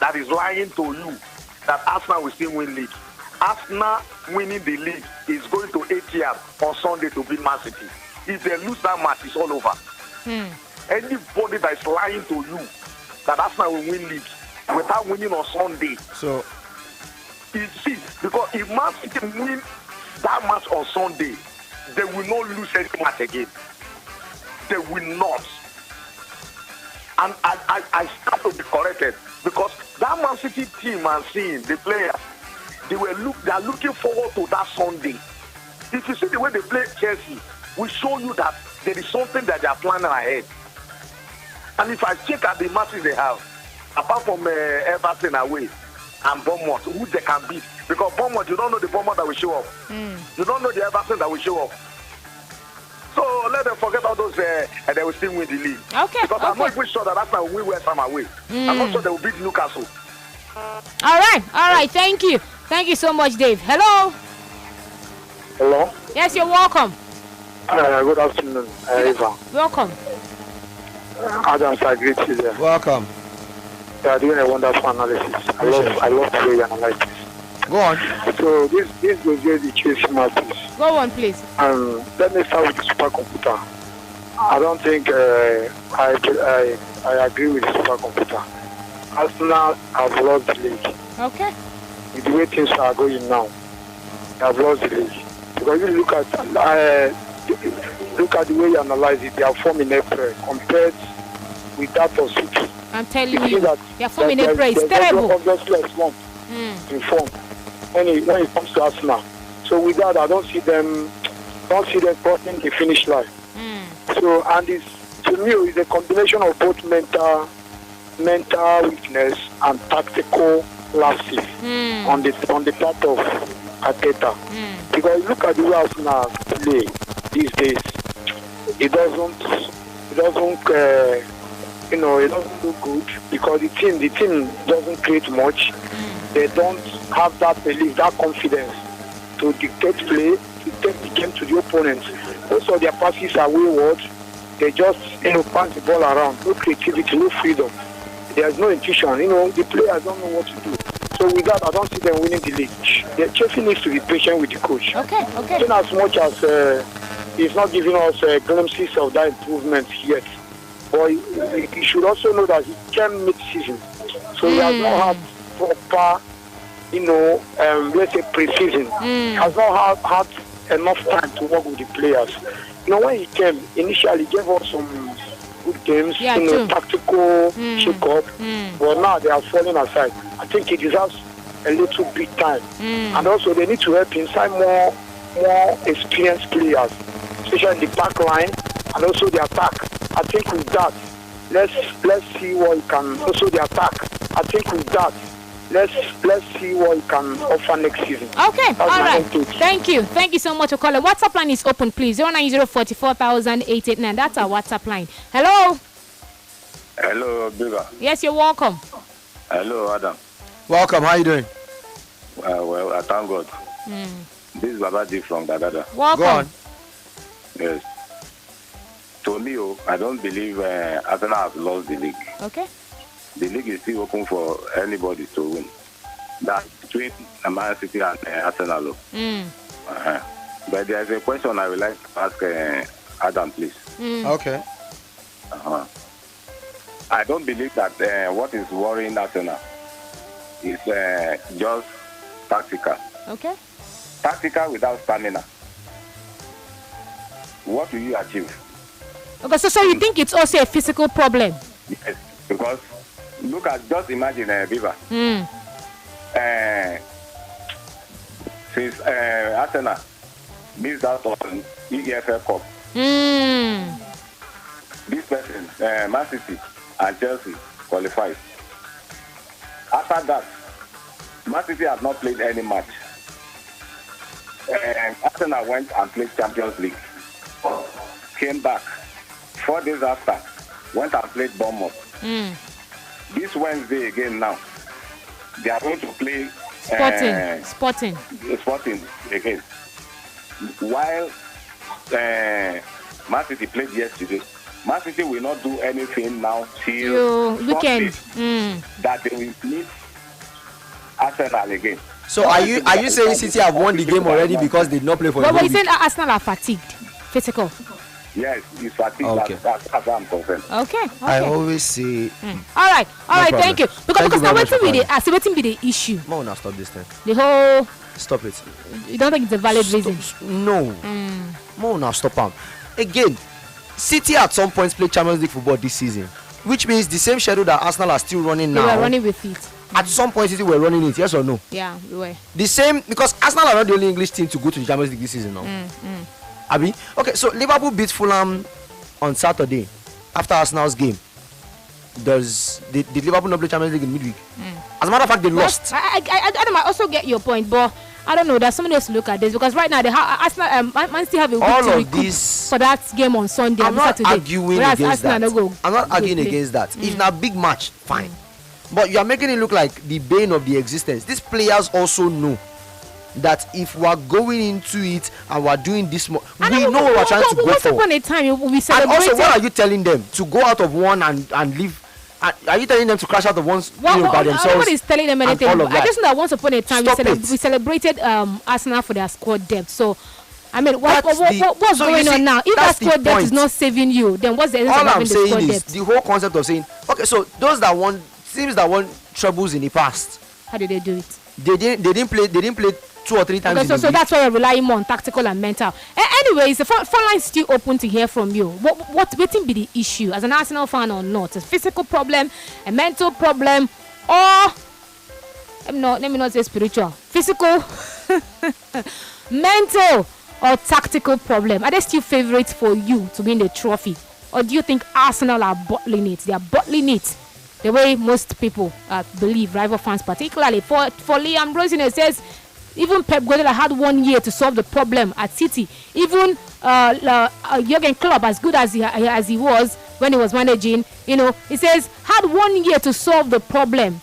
that is lying to you that Arsenal will still win league. Arsenal winning the league is going to ATM on Sunday to beat Man City. If they lose that match, it's all over. Anybody that is lying to you that Arsenal will win league without winning on Sunday. So, See, because if Man City win that match on Sunday, they will not lose any match again. They will not. And I start to be corrected because that Man City team I'm seeing, the players, they are looking forward to that Sunday. If you see the way they play Chelsea, we show you that there is something that they are planning ahead. And if I check at the matches they have, apart from Everton away and Bournemouth, who they can beat, because Bournemouth, you don't know the Bournemouth that will show up. You don't know the Everton that will show up. So let them forget all those and they will still win the league. Okay. Because I'm not even sure that Arsenal will win West Ham away. I'm not sure they will beat Newcastle. All right. Thank you. Thank you so much, Dave. Hello. Hello. Yes, you're welcome. Good afternoon, Eva. Welcome. Adams, I greet you there. welcome. You are doing a wonderful analysis. I love the way you analyze this. Go on. So this will be the Chelsea matches. Go on, please. Let me start with the supercomputer. I don't think I agree with the supercomputer. Arsenal have lost the league. Okay. With the way things are going now, they have lost the league. Because if you look at the way you analyze it, they are forming in April compared with that of City. I'm telling you, their form in April is terrible. Obviously, a slump in form when it comes to Arsenal. So with that, I don't see them crossing the finish line. So, and it's, to me, it's a combination of both mental weakness and tactical lapses on the part of Arteta. Because look at the way Arsenal play these days. It doesn't look good because the team doesn't create much. They don't have that belief, that confidence to dictate play, to take the game to the opponent. Most of their passes are wayward. They just pass the ball around. No creativity, no freedom. There's no intuition. The players don't know what to do. So with that, I don't see them winning the league. The Chelsea needs to be patient with the coach. Okay. In as much as he's not giving us glimpses of that improvement yet. But he should also know that he came mid-season. So he has not had proper, let's say pre-season. He has not had enough time to work with the players. When he came, initially he gave us some good games, tactical shake-up. But now they are falling aside. I think he deserves a little bit time. And also they need to help inside more experienced players, especially in the back line and also the attack. I think with that, let's see what he can. Also the attack. I think with that, let's see what he can offer next season. Okay, all right. Thank you so much for calling. WhatsApp line is open, please. 090440889. That's our WhatsApp line. Hello. Hello, Biba. Yes, you're welcome. Hello, Adam. Welcome. How you doing? Well, I thank God. This is Babaji from Dagada. Welcome. Go on. Yes. To me, I don't believe Arsenal has lost the league. Okay. The league is still open for anybody to win. That's between Man City and Arsenal. But there's a question I would like to ask Adam, please. Okay. I don't believe that what is worrying Arsenal is just tactical. Okay. Tactical without stamina. What will you achieve? Okay, so you think it's also a physical problem? Yes, because just imagine Viva. Since Arsenal missed out on EFL Cup, this person, Man City and Chelsea qualified. After that, Man City have not played any match. Arsenal went and played Champions League. Came back 4 days after, went and played Bournemouth. This Wednesday again now, they are going to play Sporting again. While Man City played yesterday, Man City will not do anything now till weekend. That they will meet Arsenal again. So are you saying City have won the game already because they did not play for? But you saying Arsenal are fatigued, physical? Yes, it's fatigue. Okay. That's what I'm concerned. Okay. I always say. All right. problem. Thank you. Because now waiting be the issue. Mo, now stop this thing. The whole. Stop it. You don't think it's a valid reason? No. Mo, now stop him. Again, City at some points played Champions League football this season, which means the same schedule that Arsenal are still running now. They were running with it. At some point, City were running it. Yes or no? Yeah, we were. The same, because Arsenal are not the only English team to go to the Champions League this season now. Abi? Okay, so Liverpool beat Fulham on Saturday after Arsenal's game. Did Liverpool not play Champions League in midweek? As a matter of fact, they lost. I also get your point, but I don't know. There's somebody else to look at this because right now Arsenal, Man City have a week all to of recoup this for that game on Sunday. I'm not Saturday. arguing Whereas against Arsenal that. no go, I'm not arguing play. against that. If not a big match, fine. But you are making it look like the bane of the existence. These players also know that if we are going into it and we are doing this more, we know what we're trying to go once for. upon a time, we celebrated. And also, what are you telling them? To go out of one and leave? Are you telling them to crash out of one by themselves? Nobody's telling them anything. I just know that once upon a time we celebrated Arsenal for their squad depth. So, I mean, what's going on now? If that squad depth is not saving you, then what's the essence of having the squad depth? All I'm saying is the whole concept of saying, okay, so those that won teams that won trebles in the past. How did they do it? They didn't play 2 or 3 times. Okay, so that's why you're relying more on tactical and mental. Anyways, the phone line is still open to hear from you. What will be the issue as an Arsenal fan or not? A physical problem, a mental problem, or let me not say spiritual, physical, mental, or tactical problem? Are they still favorites for you to win the trophy, or do you think Arsenal are bottling it? They are bottling it. The way most people believe, rival fans particularly. For Liam Rosino, it says even Pep Guardiola had 1 year to solve the problem at City. Even Jurgen Klopp, as good as he was when he was managing, he says had 1 year to solve the problem.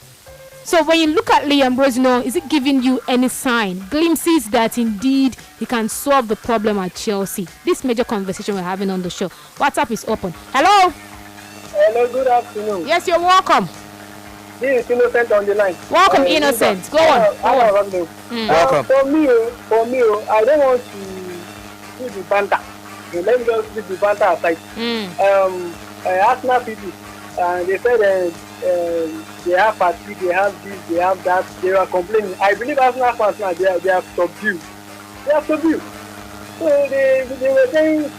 So when you look at Liam Rosino, is it giving you any sign, glimpses that indeed he can solve the problem at Chelsea? This major conversation we're having on the show. WhatsApp is open. Hello. Hello, good afternoon. Yes, you're welcome. This is Innocent on the line. Welcome, Innocent. Go on. Welcome. For me, I don't want to do the banter. Let me just leave the banter aside. Arsenal people, they said they have fatigue, they have this, they have that. They are complaining. I believe Arsenal fans now, they are subdued. They are subdued. So they were saying,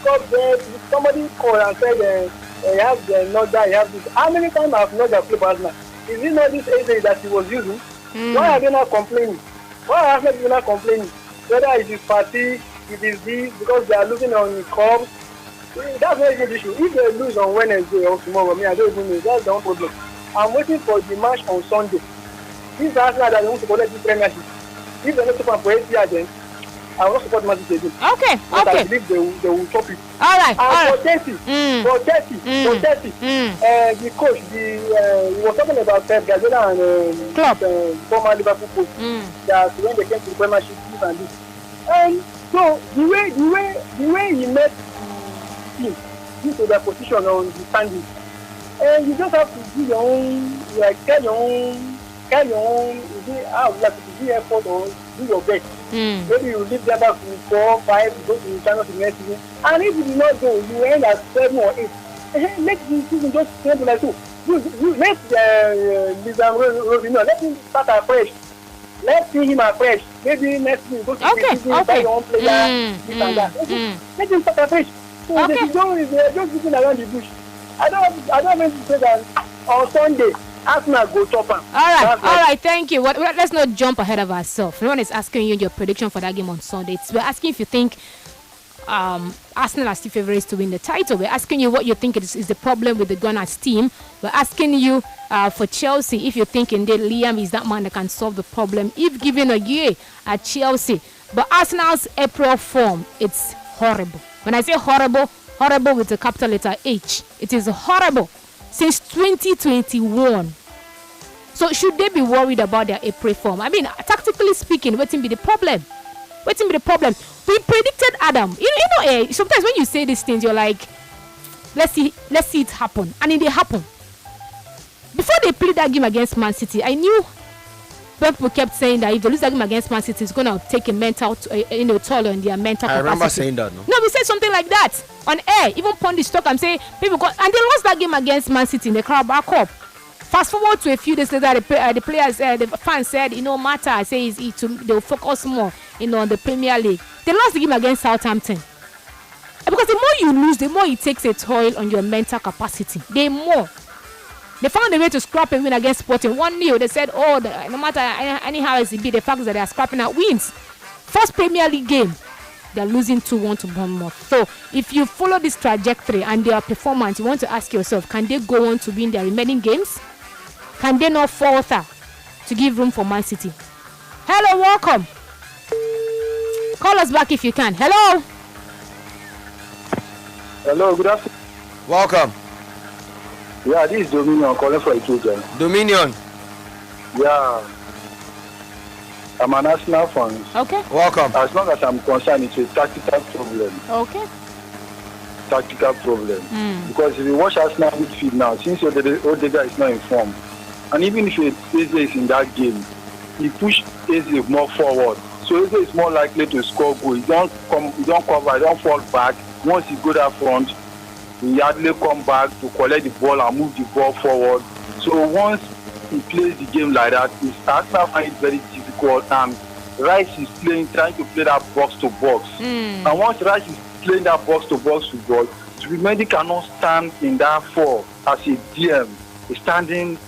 somebody called and said, you have the Noga, you have this. How many times have Noga played for Arsenal? Is it not this AJ that he was using? Why are they not complaining? Why are Arsenal not complaining? Whether it is fatigue, it is this, because they are losing on the club. That's not even the issue. If they lose on Wednesday or tomorrow, I don't even know. That's the one problem. I'm waiting for the match on Sunday. This Arsenal that they want to collect this premiership. If they're not super for 8 years, then I will not support Man City again. Okay. I believe they will top it. All right. For Chelsea, the coach, he was talking about Pep Guardiola and Klopp, former Liverpool coach, that when they came to the Premiership, this and this. And so the way he met the team into their position on the standing, and you just have to do your own, tell your own, do effort or do your best. Maybe you leave them back to 4, 5, go to the China the next season. And if you do not go, you end at 7 or 8. Let the season just end like so. Let let him start afresh. Let's see him afresh. Maybe next season go to the season, buy your own player, this and that. Let him start afresh. So they're just looking around the bush. I don't mean to say that on Sunday, Arsenal go top. All right, thank you. Let's not jump ahead of ourselves. No one is asking you your prediction for that game on Sunday. We're asking if you think Arsenal are still favourites to win the title. We're asking you what you think is the problem with the Gunners team. We're asking you for Chelsea if you think indeed Liam is that man that can solve the problem if given a year at Chelsea. But Arsenal's April form, it's horrible. When I say horrible with a capital letter H, it is horrible. Since 2021. So should they be worried about their April form? I mean, tactically speaking, what will be the problem? We predicted Adam. Sometimes when you say these things, you're like, let's see it happen, and it did happen. Before they played that game against Man City, I knew people kept saying that if they lose that game against Man City, it's going to take a mental, toll on their mental capacity. I remember saying that. No, we said something like that on air. Even Pundit talk. I'm saying people got, and they lost that game against Man City in the Carabao Cup. Fast forward to a few days later, the players, the fans said, no matter. I say they'll focus more, on the Premier League. They lost the game against Southampton. Because the more you lose, the more it takes a toll on your mental capacity. The more. They found a way to scrap a win against Sporting 1-0. They said, no matter anyhow as it be, the fact is that they are scrapping out wins. First Premier League game, they're losing 2-1 to Bournemouth. So if you follow this trajectory and their performance, you want to ask yourself, can they go on to win their remaining games? Can they not falter to give room for Man City? Hello, welcome. Call us back if you can. Hello. Hello, good afternoon. Welcome. Yeah, this is Dominion calling for Ikeja. Dominion. Yeah. I'm an Arsenal fan. Okay. Welcome. As long as I'm concerned, it's a tactical problem. Okay. Tactical problem. Because if you watch Arsenal midfield now, since Odegaard is not informed, and even if Eze is in that game, he pushed Eze more forward. So Eze is more likely to score goal. He don't cover, he don't fall back. Once he go that front, he hardly come back to collect the ball and move the ball forward. So once he plays the game like that, Arsenal find it very difficult. And Rice is trying to play that box to box. And once Rice is playing that box to box football, Zubimendi cannot stand in that 4 as a DM, a standing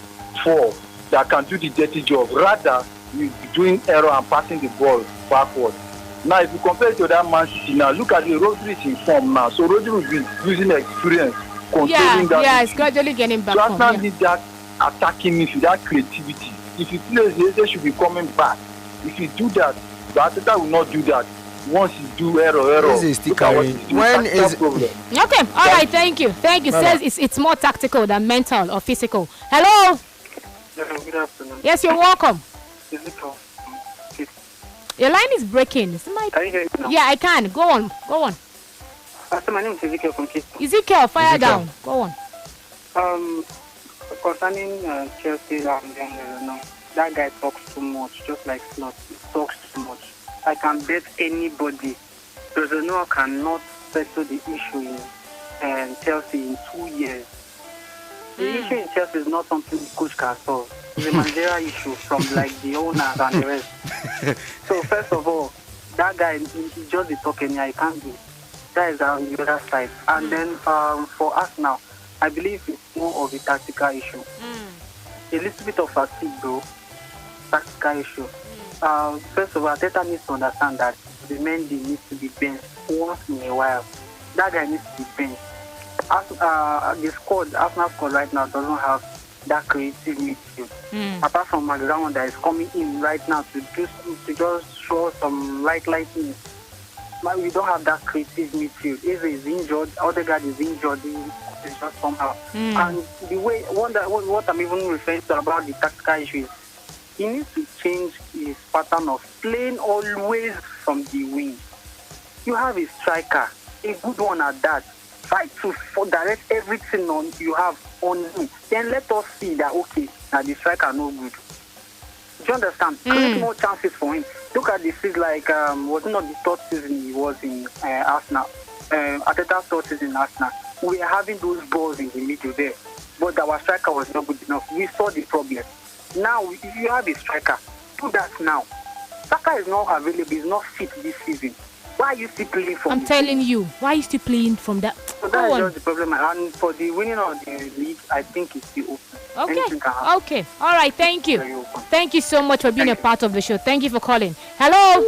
4 that can do the dirty job. Rather, he's doing error and passing the ball backward. Now, if you compare it to that Man City now, look at the Rodri is in form now. So Rodri will be using experience, controlling that. Yeah, it's gradually getting back. So Arsenal need that attacking midfield, that creativity. If he plays, they should be coming back. If you do that, the Arteta will not do that. Once you do error. This is still carrying. When is problem? Okay, all right, thank you. Says it's more tactical than mental or physical. Hello. Hello, good afternoon. Yes, you're welcome. Ezekiel. Your line is breaking. Can you hear me now? Yeah, I can. Go on. So my name is Ezekiel from Keystone. Ezekiel, fire down. Go on. Concerning Chelsea and that guy talks too much, just like Slot. He talks too much. I can bet anybody Rosenau cannot settle the issue in Chelsea in 2 years. The issue in Chelsea is not something the coach can solve. It's a managerial issue from like the owners and the rest. So first of all, that guy, he just be talking, he can't do it. That is on the other side. And then for us now, I believe it's more of a tactical issue. A little bit of fatigue though, tactical issue. First of all, Arteta needs to understand that the Mendy needs to be benched once in a while. That guy needs to be benched. The squad, Arsenal squad right now doesn't have that creative midfield. Apart from Maguire that is coming in right now to just show some lightness. But we don't have that creative midfield. Eze is injured, Odegaard is injured. It's just somehow. And the way what I'm even referring to about the tactical issue is he needs to change his pattern of playing always from the wing. You have a striker, a good one at that. Try to direct everything on you have on him. Then let us see that okay, now the striker no good. Do you understand? Create more chances for him. Look at this is like was not the third season he was in Arsenal. Arteta's third season in Arsenal. We are having those balls in the middle there, but our striker was not good enough. We saw the problem. Now, if you have a striker, do that now. Saka is not available, he's not fit this season. Why are you still playing from I'm telling you, why are you still playing from that? So that is just the problem. And for the winning of the league, I think it's still open. Okay. All right, thank you. Thank you so much for being a part of the show. Thank you for calling. Hello.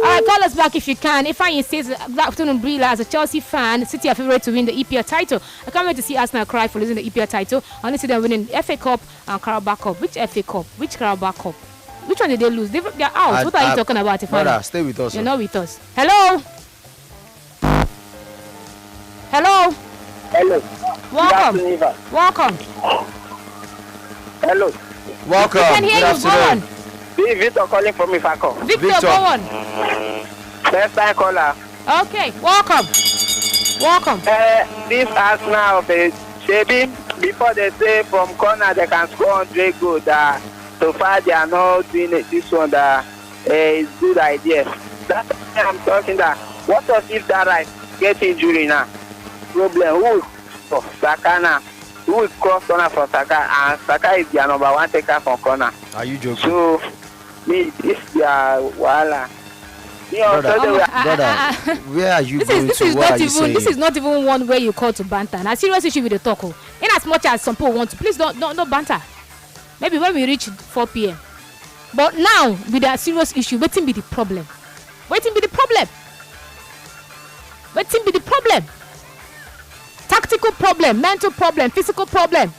All right, call us back if you can. If I insist, good afternoon, Brila. As a Chelsea fan, City are favourite to win the EPL title. I can't wait to see Arsenal cry for losing the EPL title. I want to see them winning FA Cup and Carabao Cup. Which FA Cup? Which Carabao Cup? Which one did they lose? They're out. What are you talking about? Brother, stay with us. You're not with us. Hello. Hello. Welcome. Hello. Welcome. We can hear you. Go on. This is Victor calling from Ifako. Victor, go on. First time caller. Okay, welcome. Welcome. This Arsenal, maybe before they say from corner they can score 100 goals. So far they are not doing it. This one is good idea. That's why I'm talking that. What if that right get injury now? Problem. Who is Saka now? Who is cross corner for Saka? And Saka is their number one taker from corner. Are you joking? So me, this is their wala. Brother, where are you going to? What are you saying? This is not even one way you call to banter. Now, serious issue with the talk. In as much as some people want to, please don't banter. Maybe when we reach 4 p.m. But now, with a serious issue, waiting be the problem. Waiting be the problem. Waiting be the problem. Tactical problem, mental problem, physical problem.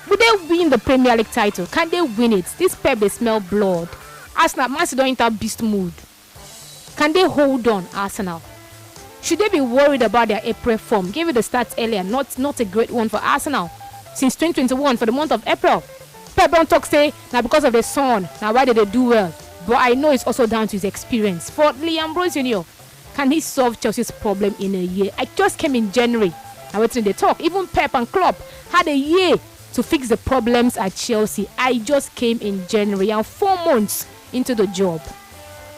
Would they win the Premier League title? Can they win it? This Pep, they smell blood. Arsenal, Man City don't enter beast mood. Can they hold on, Arsenal? Should they be worried about their April form? Gave it the stats earlier, not a great one for Arsenal. Since 2021, for the month of April. Pep don't talk say, now because of the sun, now why did they do well? But I know it's also down to his experience. For Liam Ambrose Jr., can he solve Chelsea's problem in a year? I just came in January. Now what's in the talk? Even Pep and Klopp had a year to fix the problems at Chelsea. I just came in January and 4 months into the job.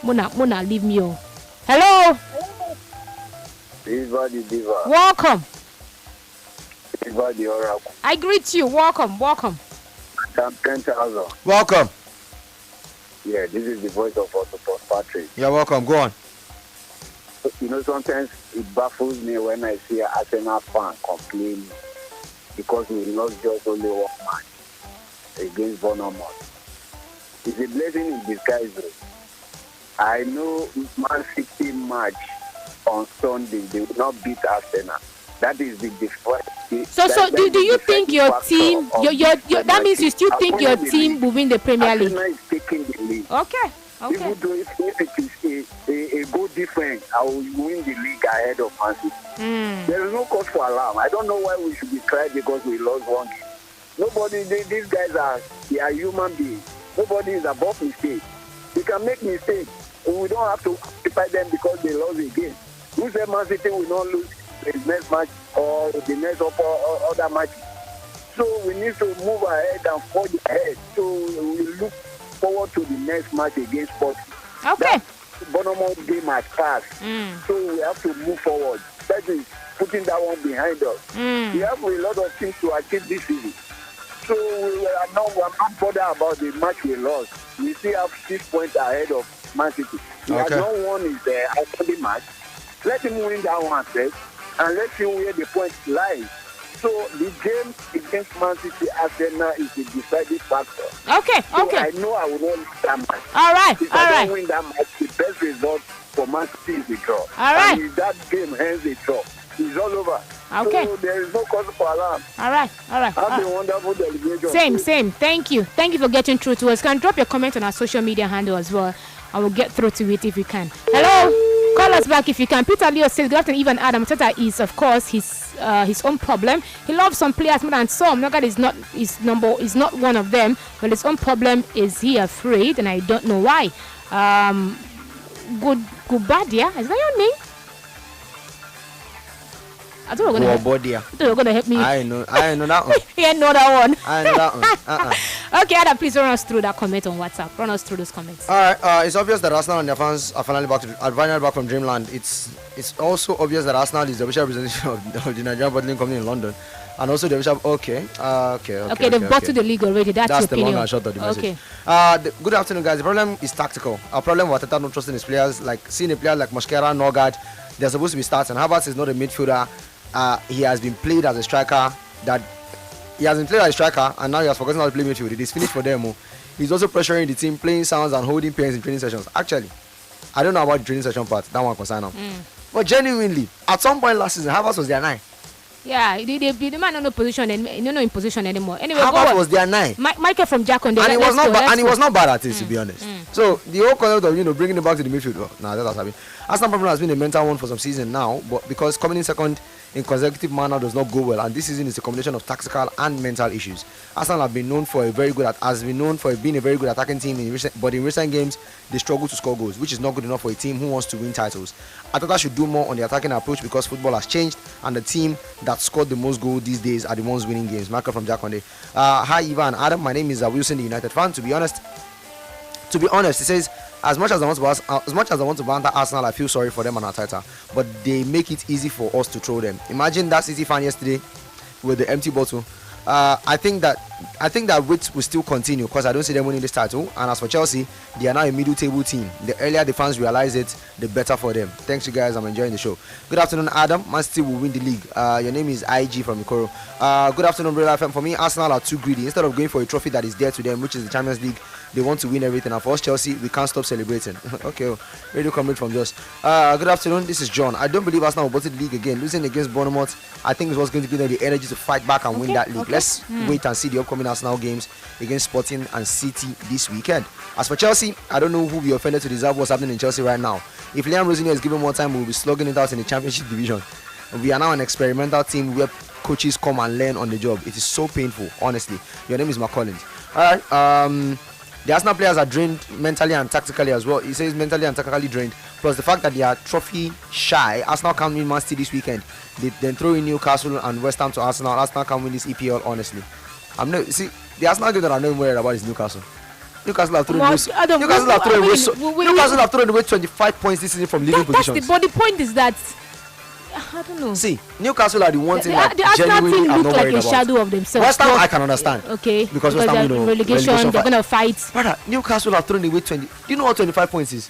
Mona, leave me on. Hello. Diva. Welcome. Diva the Oracle. I greet you. Welcome. I'm 10,000. Welcome. Yeah, this is the voice of Otto Patrick. You're welcome. Go on. You know, sometimes it baffles me when I see an Arsenal fan complain because we lost just only one match against Bournemouth. It's a blessing in disguise, though. I know Man City match on Sunday, they will not beat Arsenal. That is the difference. So do you think your team, that means you still think your team will win the Premier League? Arsenal is taking the league. Okay. Even though if it is a goal difference, I will win the league ahead of Man City. There is no cause for alarm. I don't know why we should be crying because we lost one game. Nobody, these guys are human beings. Nobody is above mistake. They can make mistakes. We don't have to crucify them because they lost a game. Who said Man City will not lose the next match or the next other match? So we need to move ahead and forge ahead. So we look forward to the next match against Sporting. Okay. Bournemouth game has passed. So we have to move forward. That is putting that one behind us. We have a lot of things to achieve this season. So we're not bothered about the match we lost. We still have 6 points ahead of Man City. He has not won his outstanding match. Let him win that one first, and let's see where the point lies. So the game against Man City Arsenal is a deciding factor. Okay. So I know I will not lose that match. All right. If I don't win that match, the best result for Man City is a draw. All right. And if that game ends a draw, it's all over. Okay. So there is no cause for alarm. All right. Have a wonderful delegation. Same. Thank you for getting through to us. Can drop your comment on our social media handle as well. I will get through to it if you can. Hello. Call us back if you can. Peter Leo says, good afternoon, even Adam. Tata is, of course, his own problem. He loves some players more than some. Nogard is not one of them. But his own problem is he afraid, and I don't know why. Gubadia, is that your name? I thought you were going to help me. I know that one. Yeah, know that one. I know that one. Okay, Adam, please run us through that comment on WhatsApp. Run us through those comments. All right. It's obvious that Arsenal and their fans are finally back from dreamland. It's also obvious that Arsenal is the official representation of the Nigerian bottling company in London, and also the official. Okay, they've bought to the league already. That's your the opinion. long and short of the message. Okay. Good afternoon, guys. The problem is tactical. Our problem with Arteta not trusting his players, like seeing a player like Mosquera, Nogard, they're supposed to be starting. Havertz is not a midfielder. He has been played as a striker. And now he has forgotten how to play midfield. It is finished for them. He's also pressuring the team, playing sounds and holding pens in training sessions. Actually, I don't know about the training session part. That one concern him. But genuinely, at some point last season, Havertz was their 9. Yeah, the man no position and no in position anymore. Anyway, Havertz was their 9. Michael from Jackson, and he was not bad at it, to be honest. So the whole concept of bringing him back to the midfield, that has happened. Arsenal problem has been a mental one for some season now, but because coming in second in consecutive manner does not go well, and this season is a combination of tactical and mental issues. Arsenal have been known for being a very good attacking team but in recent games they struggle to score goals, which is not good enough for a team who wants to win titles. Arteta should do more on the attacking approach because football has changed, and the team that scored the most goals these days are the ones winning games. Michael from Jakonde. Hi Ivan, Adam. My name is Wilson, the United fan. To be honest, he says, as much as I want to banter Arsenal, I feel sorry for them and Arteta, but they make it easy for us to throw them. Imagine that City fan yesterday with the empty bottle. I think that wait will still continue because I don't see them winning this title. And as for Chelsea, they are now a middle table team. The earlier the fans realize it, the better for them. Thanks you guys, I'm enjoying the show. Good afternoon, Adam. Man City will win the league. Your name is IG from Ikoro. Good afternoon, Brother FM. For me, Arsenal are too greedy. Instead of going for a trophy that is dear to them, which is the Champions League, they want to win everything. And for us, Chelsea, we can't stop celebrating. Okay, radio comment from Just. Good afternoon, this is John. I don't believe Arsenal will bottle the league again. Losing against Bournemouth, I think it was going to give them the energy to fight back and win that league. Let's wait and see the upcoming Arsenal games against Sporting and City this weekend. As for Chelsea, I don't know who we offended to deserve what's happening in Chelsea right now. If Liam Rosinha is given more time, we'll be slugging it out in the Championship division. We are now an experimental team where coaches come and learn on the job. It is so painful, honestly. Your name is McCollins. Alright, the Arsenal players are drained mentally and tactically as well. He says mentally and tactically drained. Plus the fact that they are trophy shy. Arsenal can't win Man City this weekend. They then throw in Newcastle and West Ham to Arsenal. Arsenal can't win this EPL, honestly. The Arsenal game that I'm not worried about is Newcastle. Newcastle have thrown away 25 points this season from leading positions. But the point is that I don't know. See, Newcastle are the one thing that the Arsenal genuinely team I'm look not like worried a about. shadow of themselves. West Ham I can understand. Okay. Because West Ham, relegation, they're gonna fight. Brother, Newcastle have thrown away 20. Do you know what 25 points is?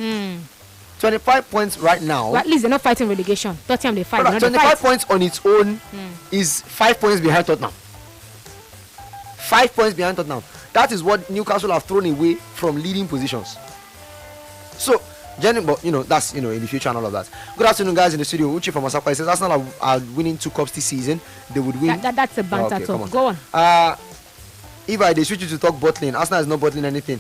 25 points right now. But at least they're not fighting relegation. Tottenham they fight. Brother, 25 points on its own is 5 points behind Tottenham. 5 points behind Tottenham. That is what Newcastle have thrown away from leading positions. So, but that's in the future and all of that. Good afternoon, guys, in the studio. Uchi from Osaka says Arsenal are winning 2 cups this season. They would win. That's a banter talk. Go on. If they switch you to talk bottling, Arsenal is not bottling anything.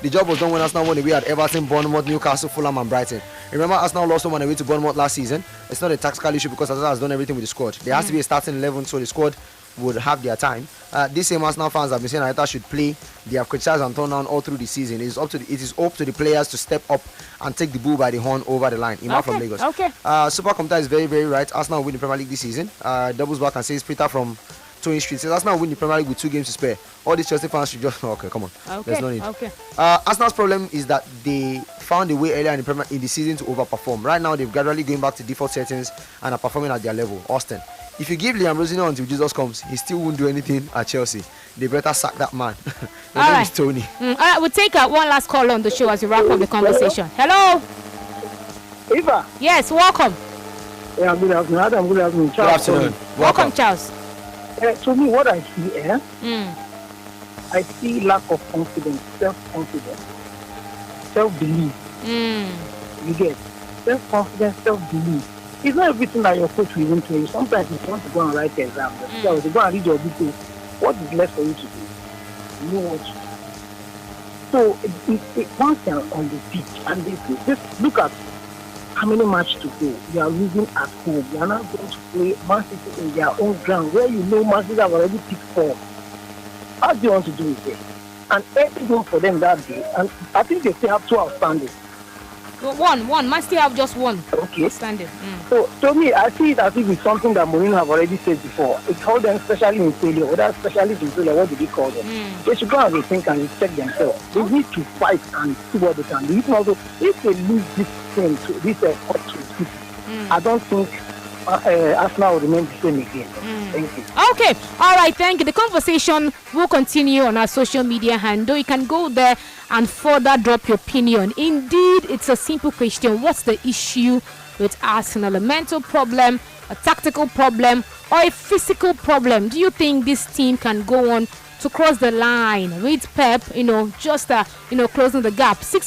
The job was done when Arsenal won away at Everton, Bournemouth, Newcastle, Fulham, and Brighton. Remember, Arsenal lost 1 away to Bournemouth last season. It's not a tactical issue because Arsenal has done everything with the squad. There has to be a starting 11, so the squad would have their time. These same Arsenal fans have been saying Arteta should play. They have criticized and turned down all through the season. It is up to the players to step up and take the bull by the horn over the line. Ima from Lagos. Okay. Super Computer is very, very right. Arsenal will win the Premier League this season. Doubles back and says Peter from Towing Street says Arsenal will win the Premier League with 2 games to spare. All these Chelsea fans should just okay, come on. Okay. There's no need. Okay. Arsenal's problem is that they found a way earlier in the season to overperform. Right now, they're gradually going back to default settings and are performing at their level. Austin, if you give Liam Rosinha until Jesus comes, he still won't do anything at Chelsea. They better sack that man. His name is Tony. All right, we'll take one last call on the show as we wrap up the conversation. Hello. Eva. Yes, welcome. Yeah, good afternoon. Adam, good afternoon. Good afternoon. Welcome, Charles. To me, what I see, I see lack of confidence, self-confidence, self-belief. You get self-confidence, self-belief. It's not everything that your coach will even tell you. Sometimes you want to go and write the exam. So you go and read your details. What is left for you to do? You know what to do. So once you're on the pitch and just look at how many matches to go. You are losing at home. You are not going to play Man City in their own ground where you know Man City have already picked form. How do you want to do it there? And everything for them that day. And I think they still have 2 outstanding. One. Man still have just 1. Okay. Standing. So to me, I see it as if it's something that Mourinho have already said before. It's called them especially in failure, or that specialist in failure, what do they call them? They should go and rethink and check themselves. They need to fight and see what they can do. If they lose this thing to this up to City, I don't think Arsenal will remain the same again. Thank you. Okay. All right. Thank you. The conversation will continue on our social media handle. You can go there and further drop your opinion. Indeed, it's a simple question. What's the issue with Arsenal? A mental problem, a tactical problem, or a physical problem? Do you think this team can go on to cross the line with Pep, just closing the gap? 6